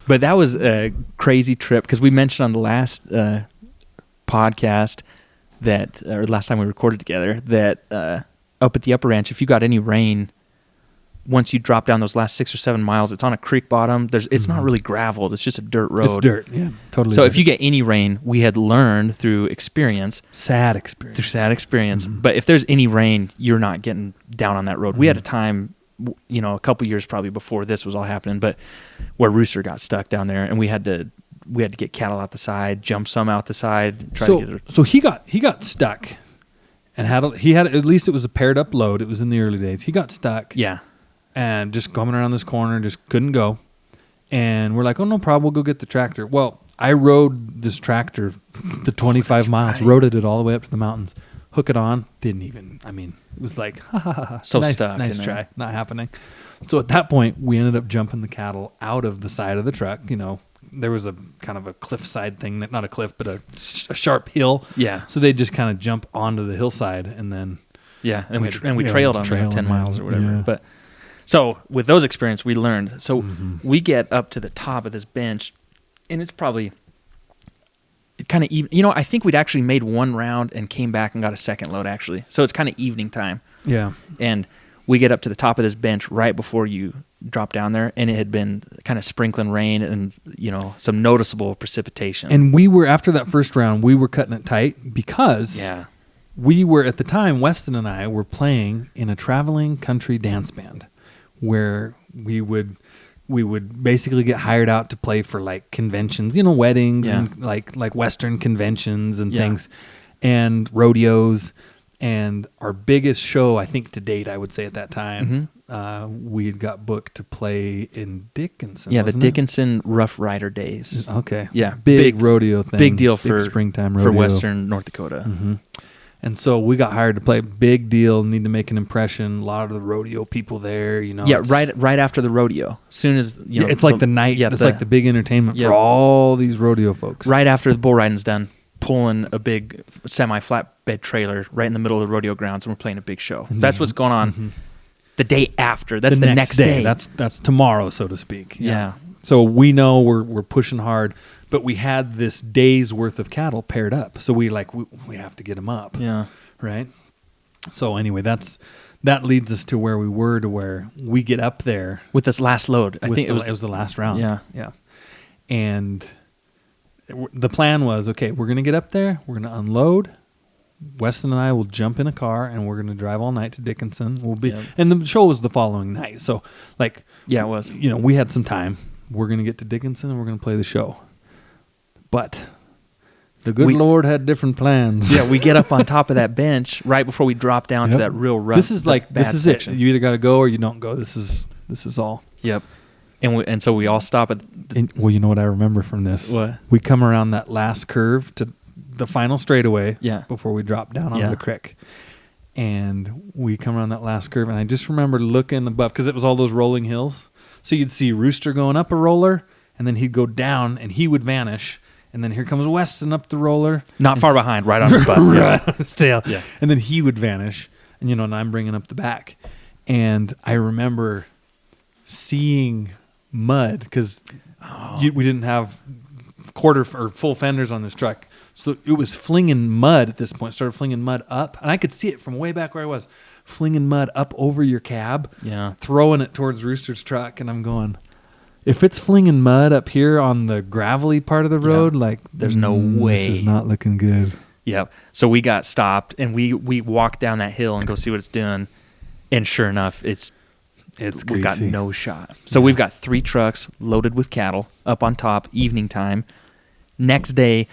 But that was a crazy trip, because we mentioned on the last podcast that, or last time we recorded together, that up at the upper ranch, if you got any rain, once you drop down those last 6 or 7 miles, it's on a creek bottom. It's not really graveled. It's just a dirt road. It's dirt, yeah, totally. So dirt. if you get any rain, we had learned through experience. Sad experience. But if there's any rain, you're not getting down on that road. We had a time, you know, a couple years probably before this was all happening, but where Rooster got stuck down there, and we had to get cattle out the side, jump some out the side. So he got stuck, and had at least it was a paired up load. It was in the early days. He got stuck. Yeah. And just coming around this corner, just couldn't go. And we're like, oh, no problem, we'll go get the tractor. Well, I rode this tractor the 25 miles, rode it all the way up to the mountains, hook it on, didn't even, I mean, it was like, ha, ha, ha, ha. So nice, stuck. nice try, not happening. So at that point, we ended up jumping the cattle out of the side of the truck. You know, there was a kind of a cliffside thing, that not a cliff, but a sharp hill. Yeah. So they just kind of jump onto the hillside and then. Yeah, and we trailed on 10 miles or whatever. Yeah. But so with those experiences, we learned. So we get up to the top of this bench, and it's probably kind of even. You know, I think we'd actually made one round and came back and got a second load actually. So it's kind of evening time. Yeah. And we get up to the top of this bench right before you drop down there, and it had been kind of sprinkling rain and, you know, some noticeable precipitation. And we were, after that first round, we were cutting it tight because we were, at the time, Weston and I were playing in a traveling country dance band where we would basically get hired out to play for like conventions, you know, weddings and like Western conventions and things and rodeos. And our biggest show, I think to date, I would say at that time, we had got booked to play in Dickinson. Yeah, the Dickinson Rough Rider Days. Okay. Yeah. Big rodeo thing. Big deal for springtime rodeo. For Western North Dakota. Mm-hmm. And so we got hired to play. Big deal. Need to make an impression. A lot of the rodeo people there, you know. Yeah, right after the rodeo. As soon as, you know. It's like the night. Yeah, it's like the big entertainment for all these rodeo folks. Right after the bull riding's done. Pulling a big semi-flatbed trailer right in the middle of the rodeo grounds, and we're playing a big show. That's what's going on the day after. That's the next day. That's tomorrow, so to speak. Yeah. So we know we're pushing hard, but we had this day's worth of cattle paired up. So we have to get them up. Yeah. Right. So anyway, that leads us to where we were, to where we get up there with this last load. I think it was the last round. Yeah. Yeah. And the plan was, okay, we're going to get up there, we're going to unload. Weston and I will jump in a car and we're going to drive all night to Dickinson. And the show was the following night. So it was, you know, we had some time. We're going to get to Dickinson and we're going to play the show. But the good Lord had different plans. Yeah. We get up on top of that bench right before we drop down to that real rough. This is section. It. You either got to go or you don't go. This is all. Yep. And so we all stop at... well, you know what I remember from this? What? We come around that last curve to the final straightaway before we drop down onto the creek. And we come around that last curve, and I just remember looking above, because it was all those rolling hills. So you'd see Rooster going up a roller, and then he'd go down, and he would vanish. And then here comes Weston up the roller. Not far behind, right on his butt. Right on his tail. Yeah. And then he would vanish, and, you know, and I'm bringing up the back. And I remember seeing mud, because we didn't have quarter or full fenders on this truck, so it was flinging mud at this point. Started flinging mud up, and I could see it from way back where I was, flinging mud up over your cab, throwing it towards Rooster's truck. And I'm going, if it's flinging mud up here on the gravelly part of the road, there's no way. This is not looking good. Yeah. So we got stopped, and we walked down that hill and go see what it's doing, and sure enough, we've got no shot. So we've got 3 trucks loaded with cattle up on top, evening time. Next day,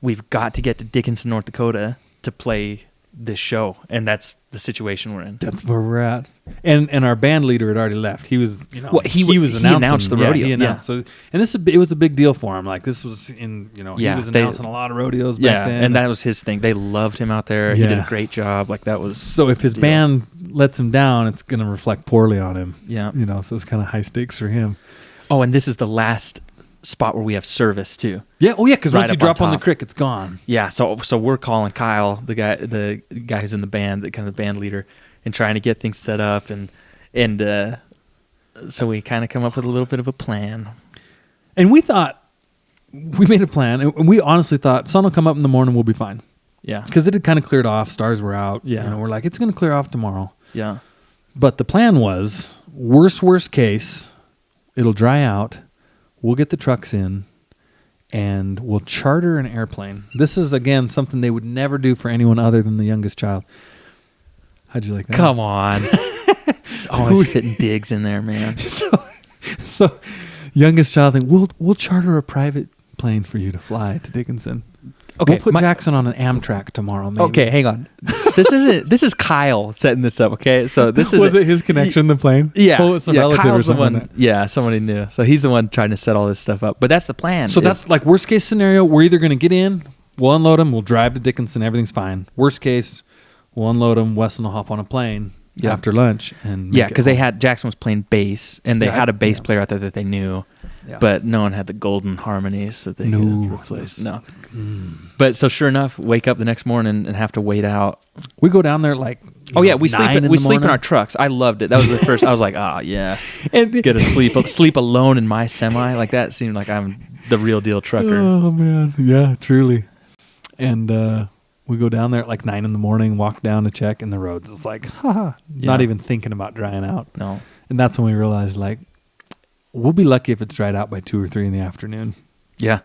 we've got to get to Dickinson, North Dakota to play this show, and that's the situation we're in. That's where we're at. And our band leader had already left. He was, you know, he announced the rodeo. He announced. So, and it was a big deal for him. Like, this was in, you know, he was announcing a lot of rodeos back then. And that was his thing. They loved him out there. He did a great job. Like, that was. So if his band lets him down, it's going to reflect poorly on him. Yeah. You know, so it's kind of high stakes for him. Oh, and this is the last spot where we have service too. Yeah. Oh, yeah. Because once you drop on the creek, it's gone. Yeah. So we're calling Kyle, the guy who's in the band, the kind of band leader, and trying to get things set up, and so we kind of come up with a little bit of a plan. And we made a plan, and we honestly thought sun will come up in the morning, we'll be fine. Yeah. Because it had kind of cleared off, stars were out. Yeah. You know, we're like, it's going to clear off tomorrow. Yeah. But the plan was, worst case, it'll dry out. We'll get the trucks in, and we'll charter an airplane. This is, again, something they would never do for anyone other than the youngest child. How'd you like that? Come on. Just always fitting digs in there, man. So youngest child thing, we'll charter a private plane for you to fly to Dickinson. Okay, We'll put Jaxon on an Amtrak tomorrow, maybe. Okay, hang on. This is Kyle setting this up, okay? So this is... Was it his connection, the plane? Yeah. Oh, it's a relative Kyle's or something. the one, yeah, somebody knew. So he's the one trying to set all this stuff up. But that's the plan. So that's like worst case scenario. We're either going to get in, we'll unload them, we'll drive to Dickinson, everything's fine. Worst case, we'll unload them, Weston will hop on a plane after lunch. And because Jaxon was playing bass, and they had a bass player out there that they knew. Yeah. But no one had the golden harmonies that they could replace. No. But so sure enough, wake up the next morning and have to wait out. We go down there like we sleep in our trucks. I loved it. That was the first. I was like, and get to sleep alone in my semi. Like that seemed like I'm the real deal trucker. Oh man, yeah, truly. And we go down there at like 9 a.m, walk down to check, and the roads. It's like, not even thinking about drying out. No. And that's when we realized like, we'll be lucky if it's dried out by 2 or 3 in the afternoon. Yeah.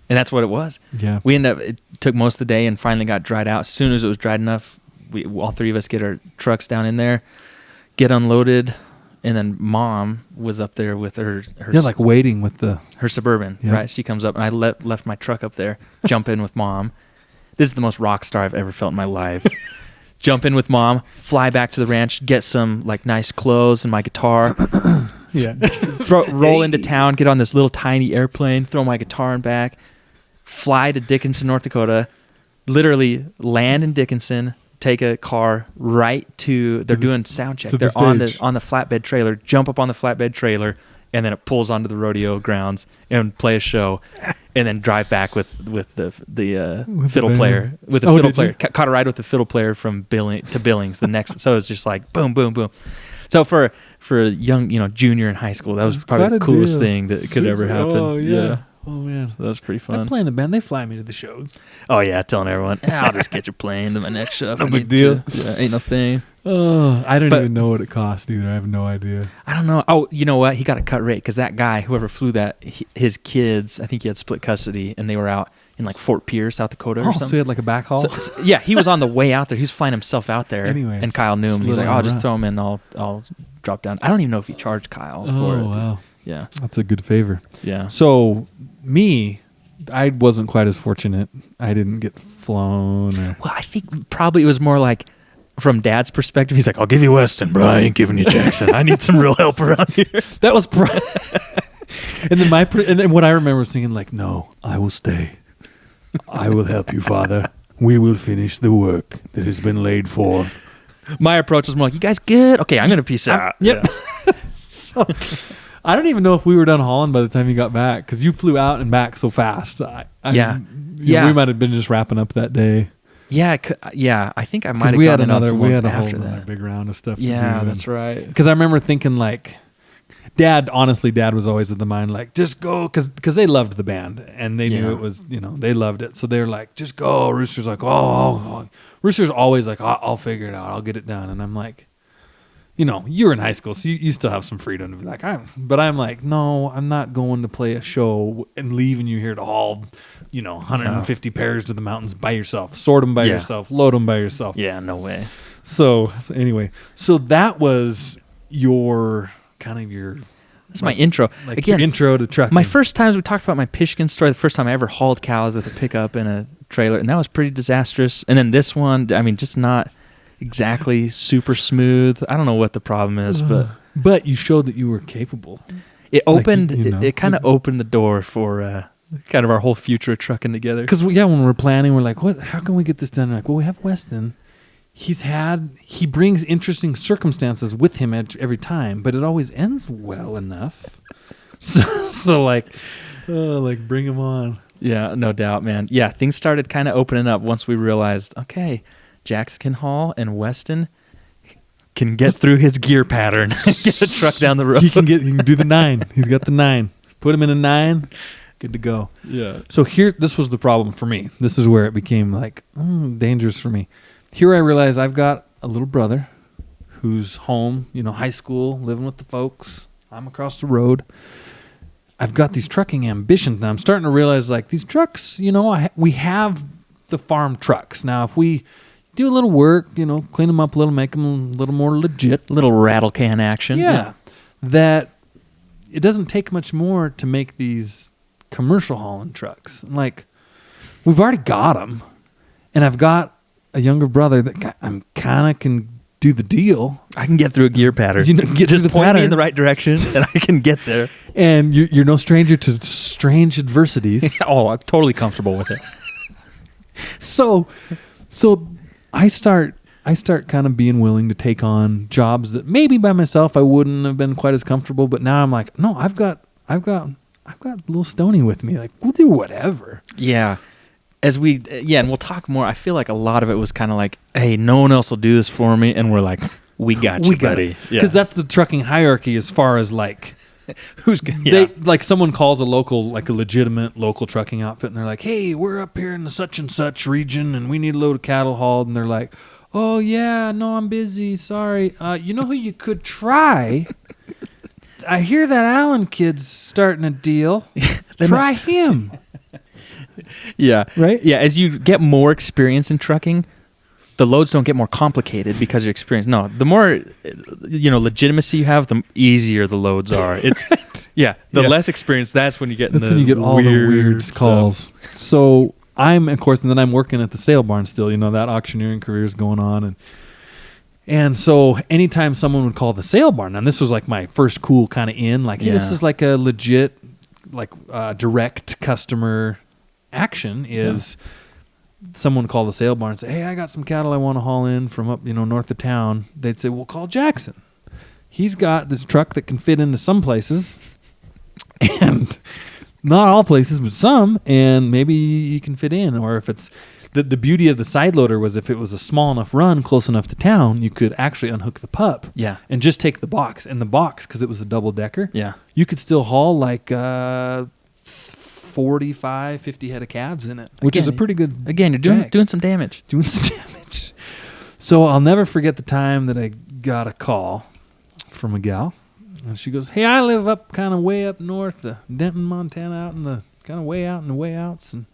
And that's what it was. Yeah. It took most of the day and finally got dried out. As soon as it was dried enough, all three of us get our trucks down in there, get unloaded, and then Mom was up there with her like waiting with her Suburban, right? She comes up, and I left my truck up there, jump in with Mom. This is the most rock star I've ever felt in my life. Jump in with Mom, fly back to the ranch, get some like nice clothes and my guitar. Roll into town, get on this little tiny airplane, throw my guitar in back, fly to Dickinson, North Dakota, literally land in Dickinson, take a car right to they're doing sound check. They're on the flatbed trailer, jump up on the flatbed trailer, and then it pulls onto the rodeo grounds and play a show, and then drive back with the fiddle player. With the fiddle player. Caught a ride with the fiddle player from Billings the next. So it's just like boom, boom, boom. So for a young, junior in high school, that was probably the coolest thing that could ever happen. Oh, yeah. Oh, man. So that was pretty fun. I play in the band. They fly me to the shows. Oh, yeah. Telling everyone, I'll just get your plane to my next show. No big deal. Ain't no thing. Oh, I don't even know what it cost either. I have no idea. I don't know. Oh, you know what? He got a cut rate because that guy, whoever flew that, his kids, I think he had split custody, and they were out in like Fort Pierce, South Dakota or something. So he had like a backhaul? So, yeah, he was on the way out there. He was flying himself out there. Anyways, and Kyle knew him. He's like, just throw him in. I'll drop down. I don't even know if he charged Kyle for it. Oh, wow. Yeah. That's a good favor. Yeah. So I wasn't quite as fortunate. I didn't get flown. Well, I think probably it was more like from Dad's perspective. He's like, I'll give you Weston, but I ain't giving you Jaxon. I need some real help around here. That was and then what I remember was thinking like, no, I will stay. I will help you, Father. We will finish the work that has been laid for. My approach was more like, you guys good? Okay, I'm going to peace out. Yep. Yeah. So, I don't even know if we were done hauling by the time you got back because you flew out and back so fast. Yeah. We might have been just wrapping up that day. Yeah, I think I might have gotten another. We had after that big round of stuff. Yeah, that's right. Because I remember thinking like, Dad was always of the mind like, just go, because they loved the band and they knew it was, they loved it. So they were like, just go. Rooster's like, Rooster's always like, I'll figure it out. I'll get it done. And I'm like, you were in high school, so you still have some freedom to be like, but I'm like, no, I'm not going to play a show and leaving you here to haul, 150 pairs to the mountains by yourself, sort them by yourself, load them by yourself. Yeah, no way. So anyway, that was your kind of your. That's my intro. Like again, your intro to trucking. My first times we talked about my Pishkin story. The first time I ever hauled cows with a pickup and a trailer, and that was pretty disastrous. And then this one, I mean, just not exactly super smooth. I don't know what the problem is, but you showed that you were capable. It opened. It kind of opened the door for kind of our whole future of trucking together. Because when we're planning, we're like, what? How can we get this done? We're like, well, we have Weston. He brings interesting circumstances with him every time, but it always ends well enough. So like bring him on. Yeah, no doubt, man. Yeah, things started kind of opening up once we realized, okay, Jax can haul and Weston can get through his gear pattern and get a truck down the road. He can do the 9. He's got the 9. Put him in a 9. Good to go. Yeah. So this was the problem for me. This is where it became like dangerous for me. Here I realize I've got a little brother who's home, high school, living with the folks. I'm across the road. I've got these trucking ambitions. Now I'm starting to realize like these trucks, we have the farm trucks. Now if we do a little work, clean them up a little, make them a little more legit. Little rattle can action. Yeah. That it doesn't take much more to make these commercial hauling trucks. Like we've already got them, and I've got a younger brother that I'm kind of can do the deal. I can get through a gear pattern. Get just the point pattern me in the right direction, and I can get there. And you're no stranger to strange adversities. Oh, I'm totally comfortable with it. So I start kind of being willing to take on jobs that maybe by myself I wouldn't have been quite as comfortable. But now I'm like, no, I've got little Stoney with me. Like, we'll do whatever. Yeah. And we'll talk more. I feel like a lot of it was kind of like, hey, no one else will do this for me. And we're like, we got you, buddy. Because that's the trucking hierarchy as far as like, like someone calls a legitimate local trucking outfit and they're like, hey, we're up here in the such and such region and we need a load of cattle hauled. And they're like, oh, yeah, no, I'm busy. Sorry. You know who you could try? I hear that Allen kid's starting a deal. Try him. Yeah. Right? Yeah. As you get more experience in trucking, the loads don't get more complicated because you're experienced. No, the more legitimacy you have, the easier the loads are. It's less experience. That's when you get all the weird calls. So I'm, of course, and then I'm working at the sale barn still. That auctioneering career is going on, and so anytime someone would call the sale barn, and this was like my first cool kind of in, like, hey, this is like a legit, like direct customer action is. Yeah. Someone called the sale barn and say, hey, I got some cattle I want to haul in from up, north of town. They'd say, well, call Jaxon. He's got this truck that can fit into some places and not all places, but some, and maybe you can fit in. Or if it's the beauty of the side loader was if it was a small enough run close enough to town, you could actually unhook the pup and just take the box. And the box, because it was a double decker, you could still haul like 45, 50 head of calves in it, which is a pretty good. Again, you're doing some damage. So I'll never forget the time that I got a call from a gal, and she goes, "Hey, I live up kind of way up north of Denton, Montana, out in the kind of way out in the way outs, and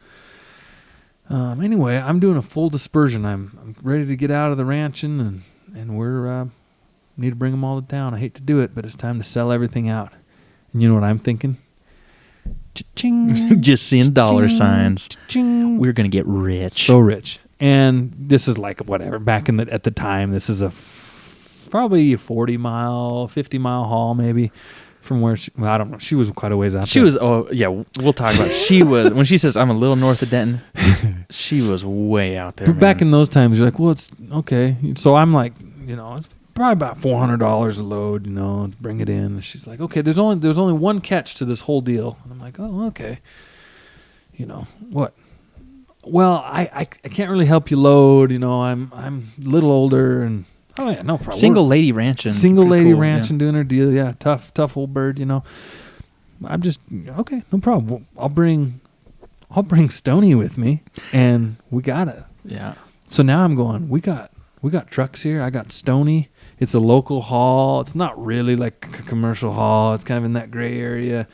anyway, I'm doing a full dispersion. I'm ready to get out of the ranching, and we're need to bring them all to town. I hate to do it, but it's time to sell everything out." And you know what I'm thinking? Just seeing dollar signs. We're gonna get rich, so rich. And this is like whatever. Back at the time, this is probably a 40-mile, 50-mile haul, maybe from where I don't know. She was quite a ways out. She was. Oh yeah, we'll talk about it. She was when she says I'm a little north of Denton. She was way out there. But back in those times, you're like, well, it's okay. So I'm like, it's probably about $400 a load, to bring it in. And she's like, okay, there's only one catch to this whole deal. And I'm like, oh, okay. What? Well, I can't really help you load. I'm a little older, and oh yeah, no problem. Single lady ranching, doing her deal. Yeah, tough old bird. I'm just okay, no problem. I'll bring Stoney with me, and we got it. Yeah. So now I'm going. We got trucks here. I got Stoney. It's a local haul. It's not really like a commercial haul. It's kind of in that gray area.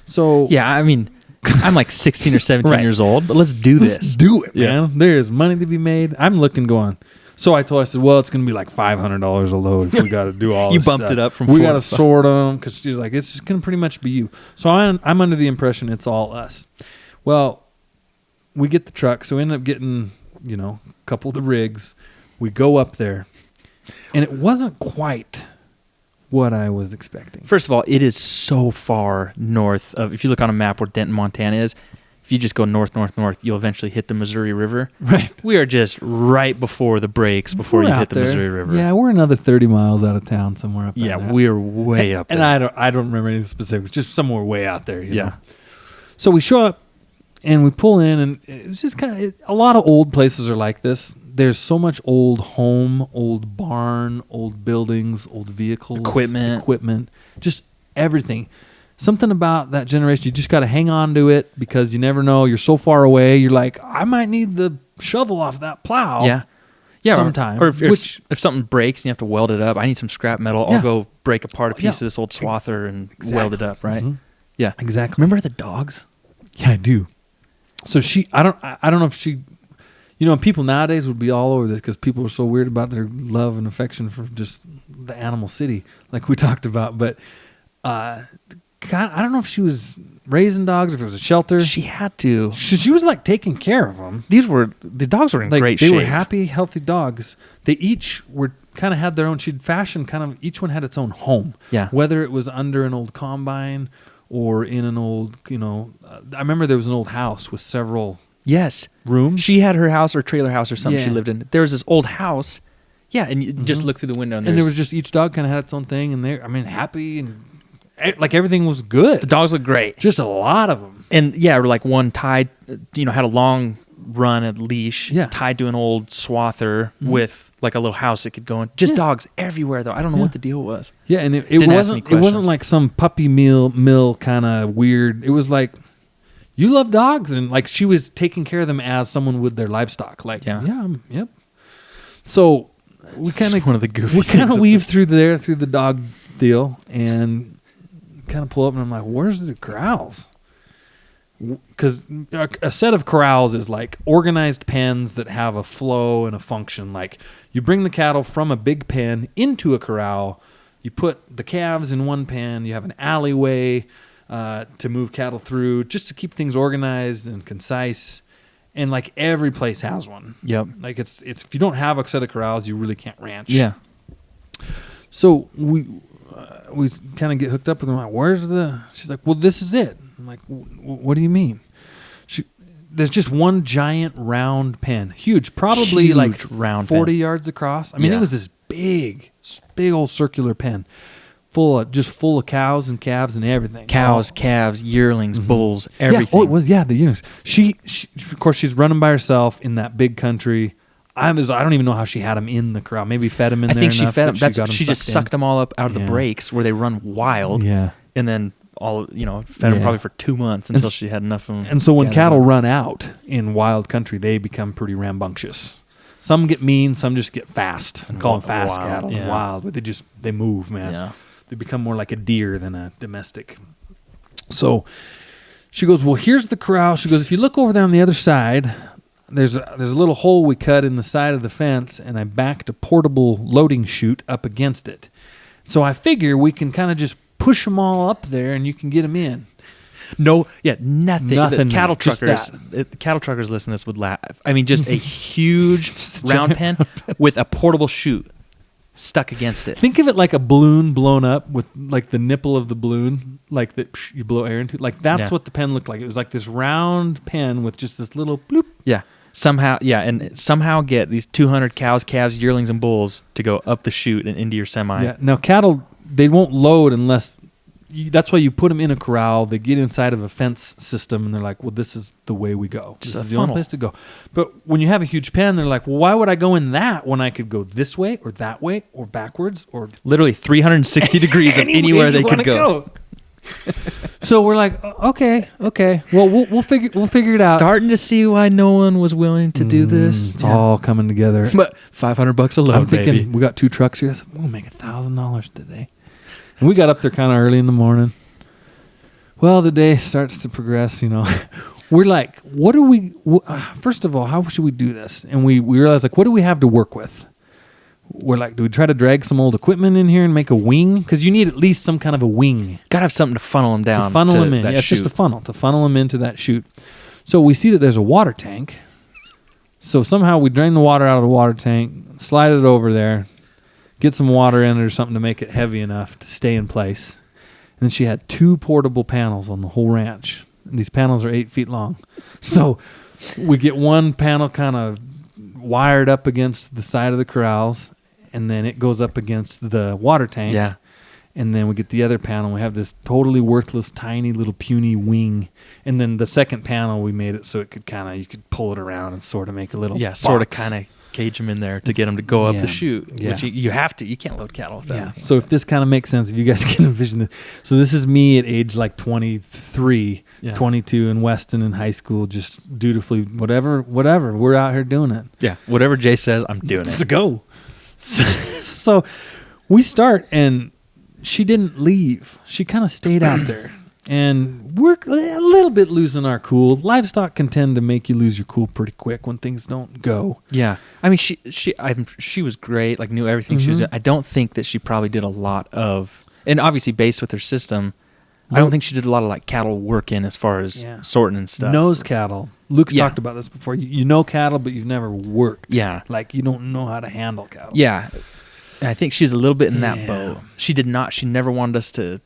So yeah, I mean, I'm like 16 or 17 years old, but let's do this. Let's do it, man. There's money to be made. I'm looking going. So I said, well, it's going to be like $500 a load if we got to do all this You bumped stuff. it up from we got to sort them because she's like, it's just going to pretty much be you. So I'm under the impression it's all us. Well, we get the truck. So we end up getting, a couple of the rigs. We go up there. And it wasn't quite what I was expecting. First of all, it is so far north of, if you look on a map where Denton, Montana is, if you just go north, you'll eventually hit the Missouri River. Right. We are just right before the breaks before you hit the Missouri River. Yeah, we're another 30 miles out of town somewhere up there. Yeah, we're way up there. And I don't remember any specifics, just somewhere way out there. You know? So we show up and we pull in, and it's just kind of, a lot of old places are like this. There's so much old home, old barn, old buildings, old vehicles, equipment, just everything. Something about that generation, you just got to hang on to it because you never know. You're so far away. You're like, I might need the shovel off that plow. Yeah. Sometime. Or if something breaks and you have to weld it up, I need some scrap metal. I'll go break apart a piece of this old swather and weld it up, right? Mm-hmm. Yeah. Exactly. Remember the dogs? Yeah, I do. So I don't know if she, people nowadays would be all over this because people are so weird about their love and affection for just the animal city, like we talked about. But I don't know if she was raising dogs, if it was a shelter. She had to. She was like taking care of them. The dogs were in Like, great they shape. were happy, healthy dogs. They each were kind of had their own. She'd fashioned each one had its own home. Yeah. Whether it was under an old combine or in an old, I remember there was an old house with several Yes. rooms. She had her house or trailer house or something she Yeah. lived in. There was this old house. Yeah, and you just look through the window and there was just each dog kind of had its own thing, and happy and like everything was good. the dogs look great. Just a lot of them. And yeah, like one tied, had a long run at leash, Yeah. tied to an old swather with like a little house it could go in. Just Yeah. dogs everywhere though. I don't know what the deal was. Yeah, and it Didn't ask any wasn't questions. like some puppy mill kind of weird. It was like, you love dogs, and like she was taking care of them as someone would their livestock. Like, yep. So we kind of one of the goofy we kind things of of weave through the dog deal and kind of pull up, and I'm like, where's the corrals? Because a set of corrals is like organized pens that have a flow and a function. Like, you bring the cattle from a big pen into a corral, you put the calves in one pen, you have an alleyway to move cattle through, just to keep things organized and concise. And like every place has one. Yep. Like it's if you don't have a set of corrals, you really can't ranch. Yeah. So we kind of get hooked up with them. Like, where's the? She's like, well, this is it. I'm like, what do you mean? There's just one giant round pen, huge, probably Huge like round 40 pen. yards across. I mean, Yeah. it was this big old circular pen, full of cows and calves and everything. Cows, calves, yearlings, bulls, Yeah. everything. Oh, it was the yearlings. She of course she's running by herself in that big country. I don't even know how she had them in the corral. Maybe fed them in I there. think she enough fed that them. That's got she just sucked sucked in. them all up out of the Yeah. breaks where they run wild. Yeah. And then fed them probably for 2 months until she had enough of them. And so when gathered cattle up. run out in wild country, they become pretty rambunctious. Some get mean, some just get fast. And call them fast wild, cattle and yeah. wild, but they move, man. Yeah. They become more like a deer than a domestic. So she goes, well, here's the corral. She goes, if you look over there on the other side, there's a little hole we cut in the side of the fence, and I backed a portable loading chute up against it. So I figure we can kind of just push them all up there, and you can get them in. No, yeah, nothing. Nothing, The cattle just truckers, the cattle truckers listening to this would laugh. I mean, just a huge round pen with a portable chute stuck against it. Think of it like a balloon blown up with like the nipple of the balloon, like that you blow air into. Like that's what the pen looked like. It was like this round pen with just this little bloop. Yeah. Somehow get these 200 cows, calves, yearlings, and bulls to go up the chute and into your semi. Yeah. Now cattle, they won't load unless. That's why you put them in a corral. They get inside of a fence system, and they're like, "Well, this is the way we go. Just this a is the only funnel. place to go." But when you have a huge pen, they're like, "Well, why would I go in that when I could go this way or that way or backwards or Literally 360 degrees of anywhere they could go. So we're like, okay. Well, we'll figure it out. Starting to see why no one was willing to do this. It's all coming together. But $500 a load, I'm thinking baby. we got 2 trucks here. I said, we'll make $1,000 today. And we got up there kind of early in the morning. Well, the day starts to progress, We're like, first of all, how should we do this? And we realized, like, what do we have to work with? We're like, do we try to drag some old equipment in here and make a wing? Because you need at least some kind of a wing. Gotta have something to funnel them down. To funnel them in. that Yeah, it's just chute. a funnel. To funnel them into that chute. So we see that there's a water tank. So somehow we drain the water out of the water tank, slide it over there, get some water in it or something to make it heavy enough to stay in place. And then she had 2 portable panels on the whole ranch. And these panels are 8 feet long. So we get one panel kind of wired up against the side of the corrals, and then it goes up against the water tank. Yeah. And then we get the other panel. We have this totally worthless, tiny little puny wing. And then the second panel, we made it so it could you could pull it around and sort of make a little Sort of box. kind of cage them in there to get them to go up Yeah. the chute. Yeah. Which you have to. You can't load cattle with that. Yeah. So if this kind of makes sense, if you guys can envision this. So this is me at age like 23, 22 in Weston in high school, just dutifully, whatever. We're out here doing it. Yeah. Whatever Jay says, I'm doing Let's it. go. So we start, and she didn't leave. She kind of stayed out there. And we're a little bit losing our cool. Livestock can tend to make you lose your cool pretty quick when things don't go. Yeah. I mean, she was great, like knew everything she was doing. I don't think that she probably did a lot of, and obviously based with her system, I don't think she did a lot of like cattle work in as far as sorting and stuff. Nose cattle. Luke's talked about this before. You know cattle, but you've never worked. Yeah. Like you don't know how to handle cattle. Yeah. And I think she's a little bit in that boat. She never wanted us to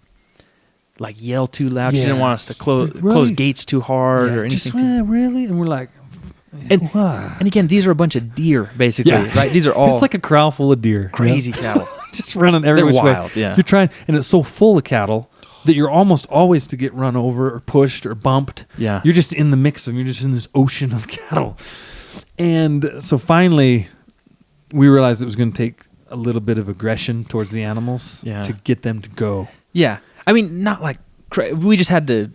like yell too loud. She didn't want us to close gates too hard or anything. Really? And we're like, and again, these are a bunch of deer, basically, right? These are all it's like a corral full of deer. Crazy cattle. Just running every which way. They're wild, yeah. You're trying, and it's so full of cattle that you're almost always to get run over or pushed or bumped. Yeah. You're just in the mix of them. You're just in this ocean of cattle. And so finally, we realized it was going to take a little bit of aggression towards the animals to get them to go. Yeah. I mean, not like, we just had to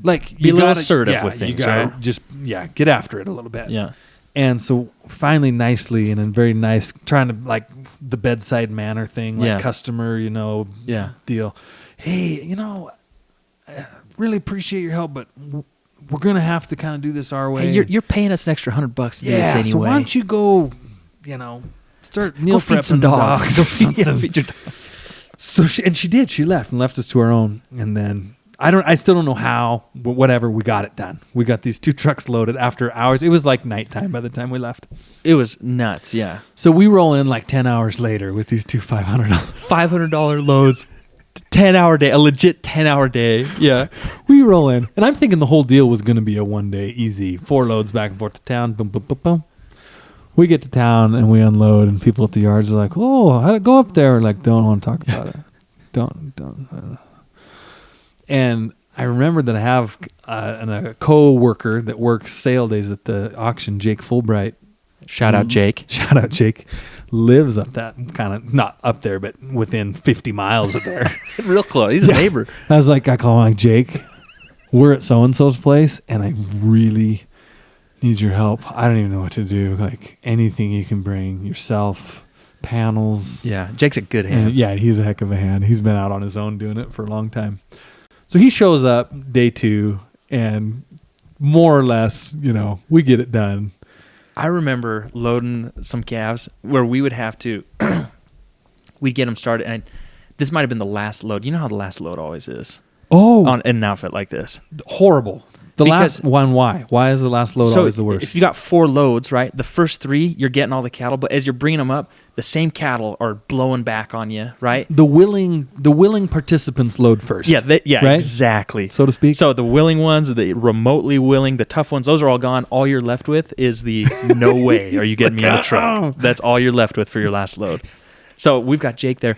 like be a little assertive with things, right? Just, get after it a little bit. Yeah. And so finally, nicely, and in very nice, trying to like the bedside manner thing, like customer, deal. Hey, I really appreciate your help, but we're going to have to kind of do this our way. Hey, you're paying us an extra $100 to do this anyway. So why don't you go, start meal feed prepping some dogs. feed your dogs. So she did. She left us to our own. And then I still don't know how, but whatever, we got it done. We got these 2 trucks loaded after hours. It was like nighttime by the time we left. It was nuts, yeah. So we roll in like 10 hours later with these 2 $500 loads. 10-hour day, a legit 10-hour day. Yeah. We roll in. And I'm thinking the whole deal was going to be a 1-day easy. 4 loads back and forth to town. Boom, boom, boom, boom. We get to town and we unload, and people at the yards are like, oh, how'd it go up there? We're like, don't want to talk about it. Don't. And I remember that I have a co-worker that works sale days at the auction, Jake Fulbright. Shout out Jake. Lives up that kind of, not up there, but within 50 miles of there. Real close. He's a neighbor. I call him like, Jake, we're at so-and-so's place, and I really need your help. I don't even know what to do. Like anything you can bring yourself, panels. Yeah. Jake's a good hand. And he's a heck of a hand. He's been out on his own doing it for a long time. So he shows up day 2, and more or less, we get it done. I remember loading some calves where we would have to, we'd get them started, and this might have been the last load. You know how the last load always is? Oh. On an outfit like this. Horrible. Last one, why? Why is the last load always the worst? If you got 4 loads, right, the first 3, you're getting all the cattle, but as you're bringing them up, the same cattle are blowing back on you, right? The willing participants load first. Yeah, right? Exactly. So to speak. So the willing ones, the remotely willing, the tough ones, those are all gone. All you're left with is the no way are you getting me in the truck. That's all you're left with for your last load. So we've got Jake there,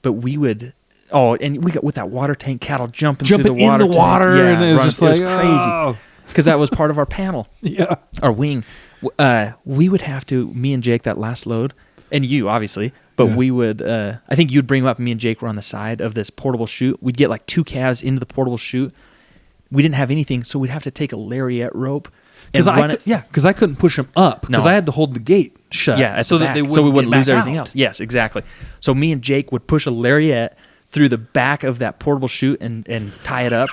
but we would... Oh, and we got with that water tank cattle jumping through the water tank. And it was just it was crazy because that was part of our panel. Yeah, our wing. We would have to, me and Jake, that last load, and you obviously, but we would. I think you'd bring them up. And me and Jake were on the side of this portable chute. We'd get like 2 calves into the portable chute. We didn't have anything, so we'd have to take a lariat rope and run it. Yeah, because I couldn't push them up because I had to hold the gate shut. Yeah, so that we wouldn't lose everything else. Yes, exactly. So me and Jake would push a lariat through the back of that portable chute and tie it up.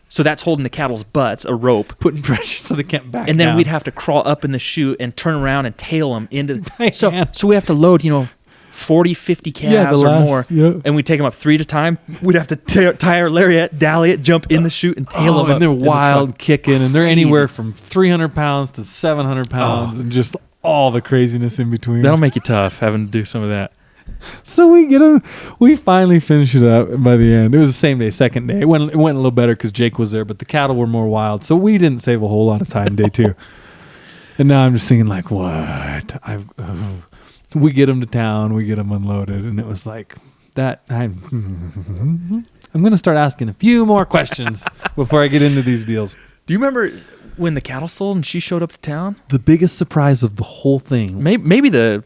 So that's holding the cattle's butts, a rope. Putting pressure so they can't back And then down. we'd have to crawl up in the chute and turn around and tail them into... So we have to load, 40, 50 calves or more. Yeah. And we take them up 3 at a time. We'd have to tie our lariat, dally it, jump in the chute and tail them up. And they're wild, kicking, and they're anywhere from 300 pounds to 700 pounds and just all the craziness in between. That'll make you tough, having to do some of that. So we get them. We finally finish it up, and by the end, it was the same day, second day. It went a little better because Jake was there, but the cattle were more wild, so we didn't save a whole lot of time day 2. And now I'm just thinking, like, what? We get them to town, we get them unloaded, and it was like that. I'm going to start asking a few more questions before I get into these deals. Do you remember when the cattle sold and she showed up to town? The biggest surprise of the whole thing. Maybe the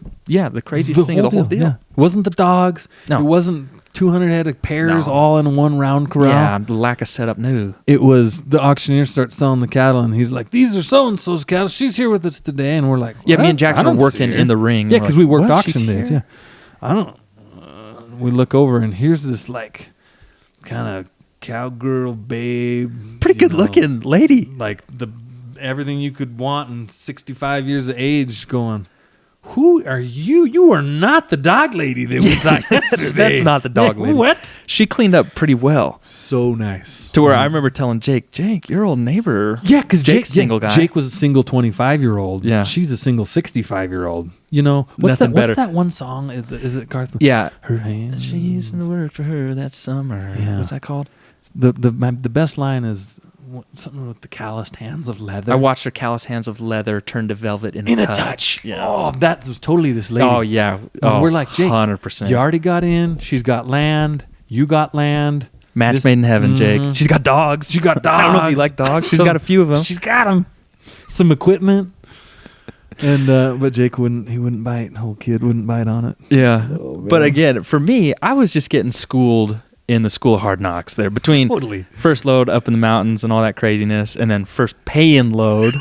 craziest thing of the whole deal. Yeah. It wasn't the dogs. No. It wasn't 200 head of pairs all in one round corral. Yeah, the lack of setup, no. It was the auctioneer starts selling the cattle, and he's like, these are so-and-so's cattle. She's here with us today. And we're like, what? Yeah, me and Jackson are working in the ring. Yeah, because we worked what? auction days. Yeah. I don't we look over, and here's this, like, kind of cowgirl babe. Pretty good looking lady. Like everything you could want in 65 years of age going, who are you? You are not the dog lady that we saw yesterday. That's not the dog lady. What? She cleaned up pretty well. So nice. To where I remember telling Jake, your old neighbor. Yeah, because Jake's single guy. Jake was a single 25-year-old. Yeah. She's a single 65-year-old. You know, what's that one song? Is it Garth? Yeah. Her hands. She used to work for her that summer. Yeah. What's that called? The best line is something with the calloused hands of leather. I watched her calloused hands of leather turn to velvet in a touch. Yeah. Oh, that was totally this lady. Oh, yeah. And we're like, Jake, 100%. you already got in. She's got land. You got land. Match made in heaven, Jake. She's got dogs. She got dogs. I don't know if you like dogs. She's got a few of them. She's got them. Some equipment. And but Jake wouldn't bite. The whole kid wouldn't bite on it. Yeah. Oh, but again, for me, I was just getting schooled in the school of hard knocks there between first load up in the mountains and all that craziness, and then first pay-in load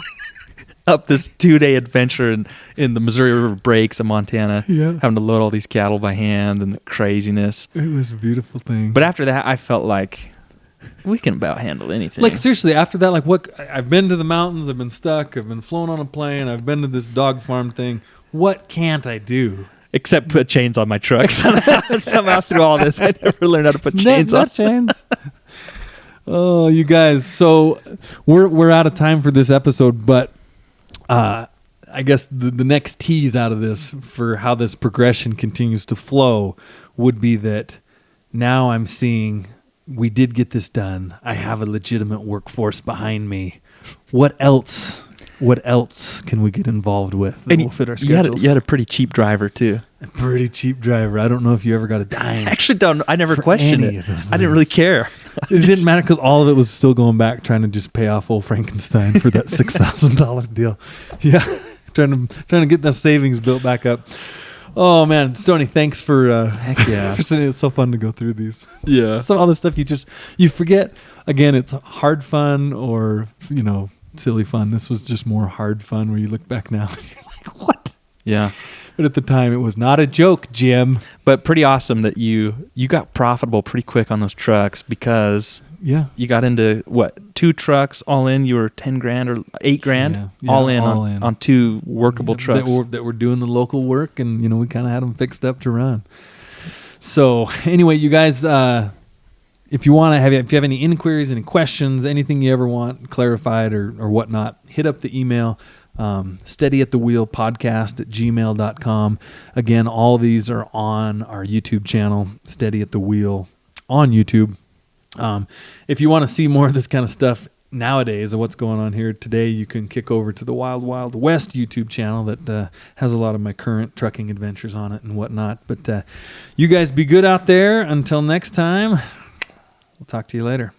up this 2-day adventure in the Missouri River breaks of Montana, having to load all these cattle by hand and the craziness. It was a beautiful thing. But after that, I felt like we can about handle anything. Like seriously, after that, like what? I've been to the mountains. I've been stuck. I've been flown on a plane. I've been to this dog farm thing. What can't I do? Except put chains on my truck. Somehow through all this, I never learned how to put chains on. Chains. Oh, you guys. So we're out of time for this episode, but I guess the next tease out of this for how this progression continues to flow would be that now I'm seeing we did get this done. I have a legitimate workforce behind me. What else can we get involved with that will fit our schedules? You had a pretty cheap driver too. A pretty cheap driver. I don't know if you ever got a dime. Actually, I never questioned it. I didn't really care. It didn't matter because all of it was still going back, trying to just pay off old Frankenstein for that $6,000 deal. Yeah, trying to get that savings built back up. Oh man, Stoney, thanks for heck yeah. for sitting. It's so fun to go through these. Yeah, so all this stuff you forget. Again, it's hard fun or silly fun. This was just more hard fun where you look back now and you're like, what? Yeah. But at the time, it was not a joke, Jim. But pretty awesome that you got profitable pretty quick on those trucks because you got into 2 trucks all in. You were $10,000 or $8,000 all in on 2 workable trucks that were doing the local work, and we kind of had them fixed up to run. So anyway, you guys, if you have any inquiries, any questions, anything you ever want clarified or whatnot, hit up the email. steadyatthewheelpodcast@gmail.com. Again, all these are on our YouTube channel, Steady at the Wheel on YouTube. If you want to see more of this kind of stuff nowadays of what's going on here today, you can kick over to the Wild Wild West YouTube channel that has a lot of my current trucking adventures on it and whatnot. But you guys be good out there. Until next time, we'll talk to you later.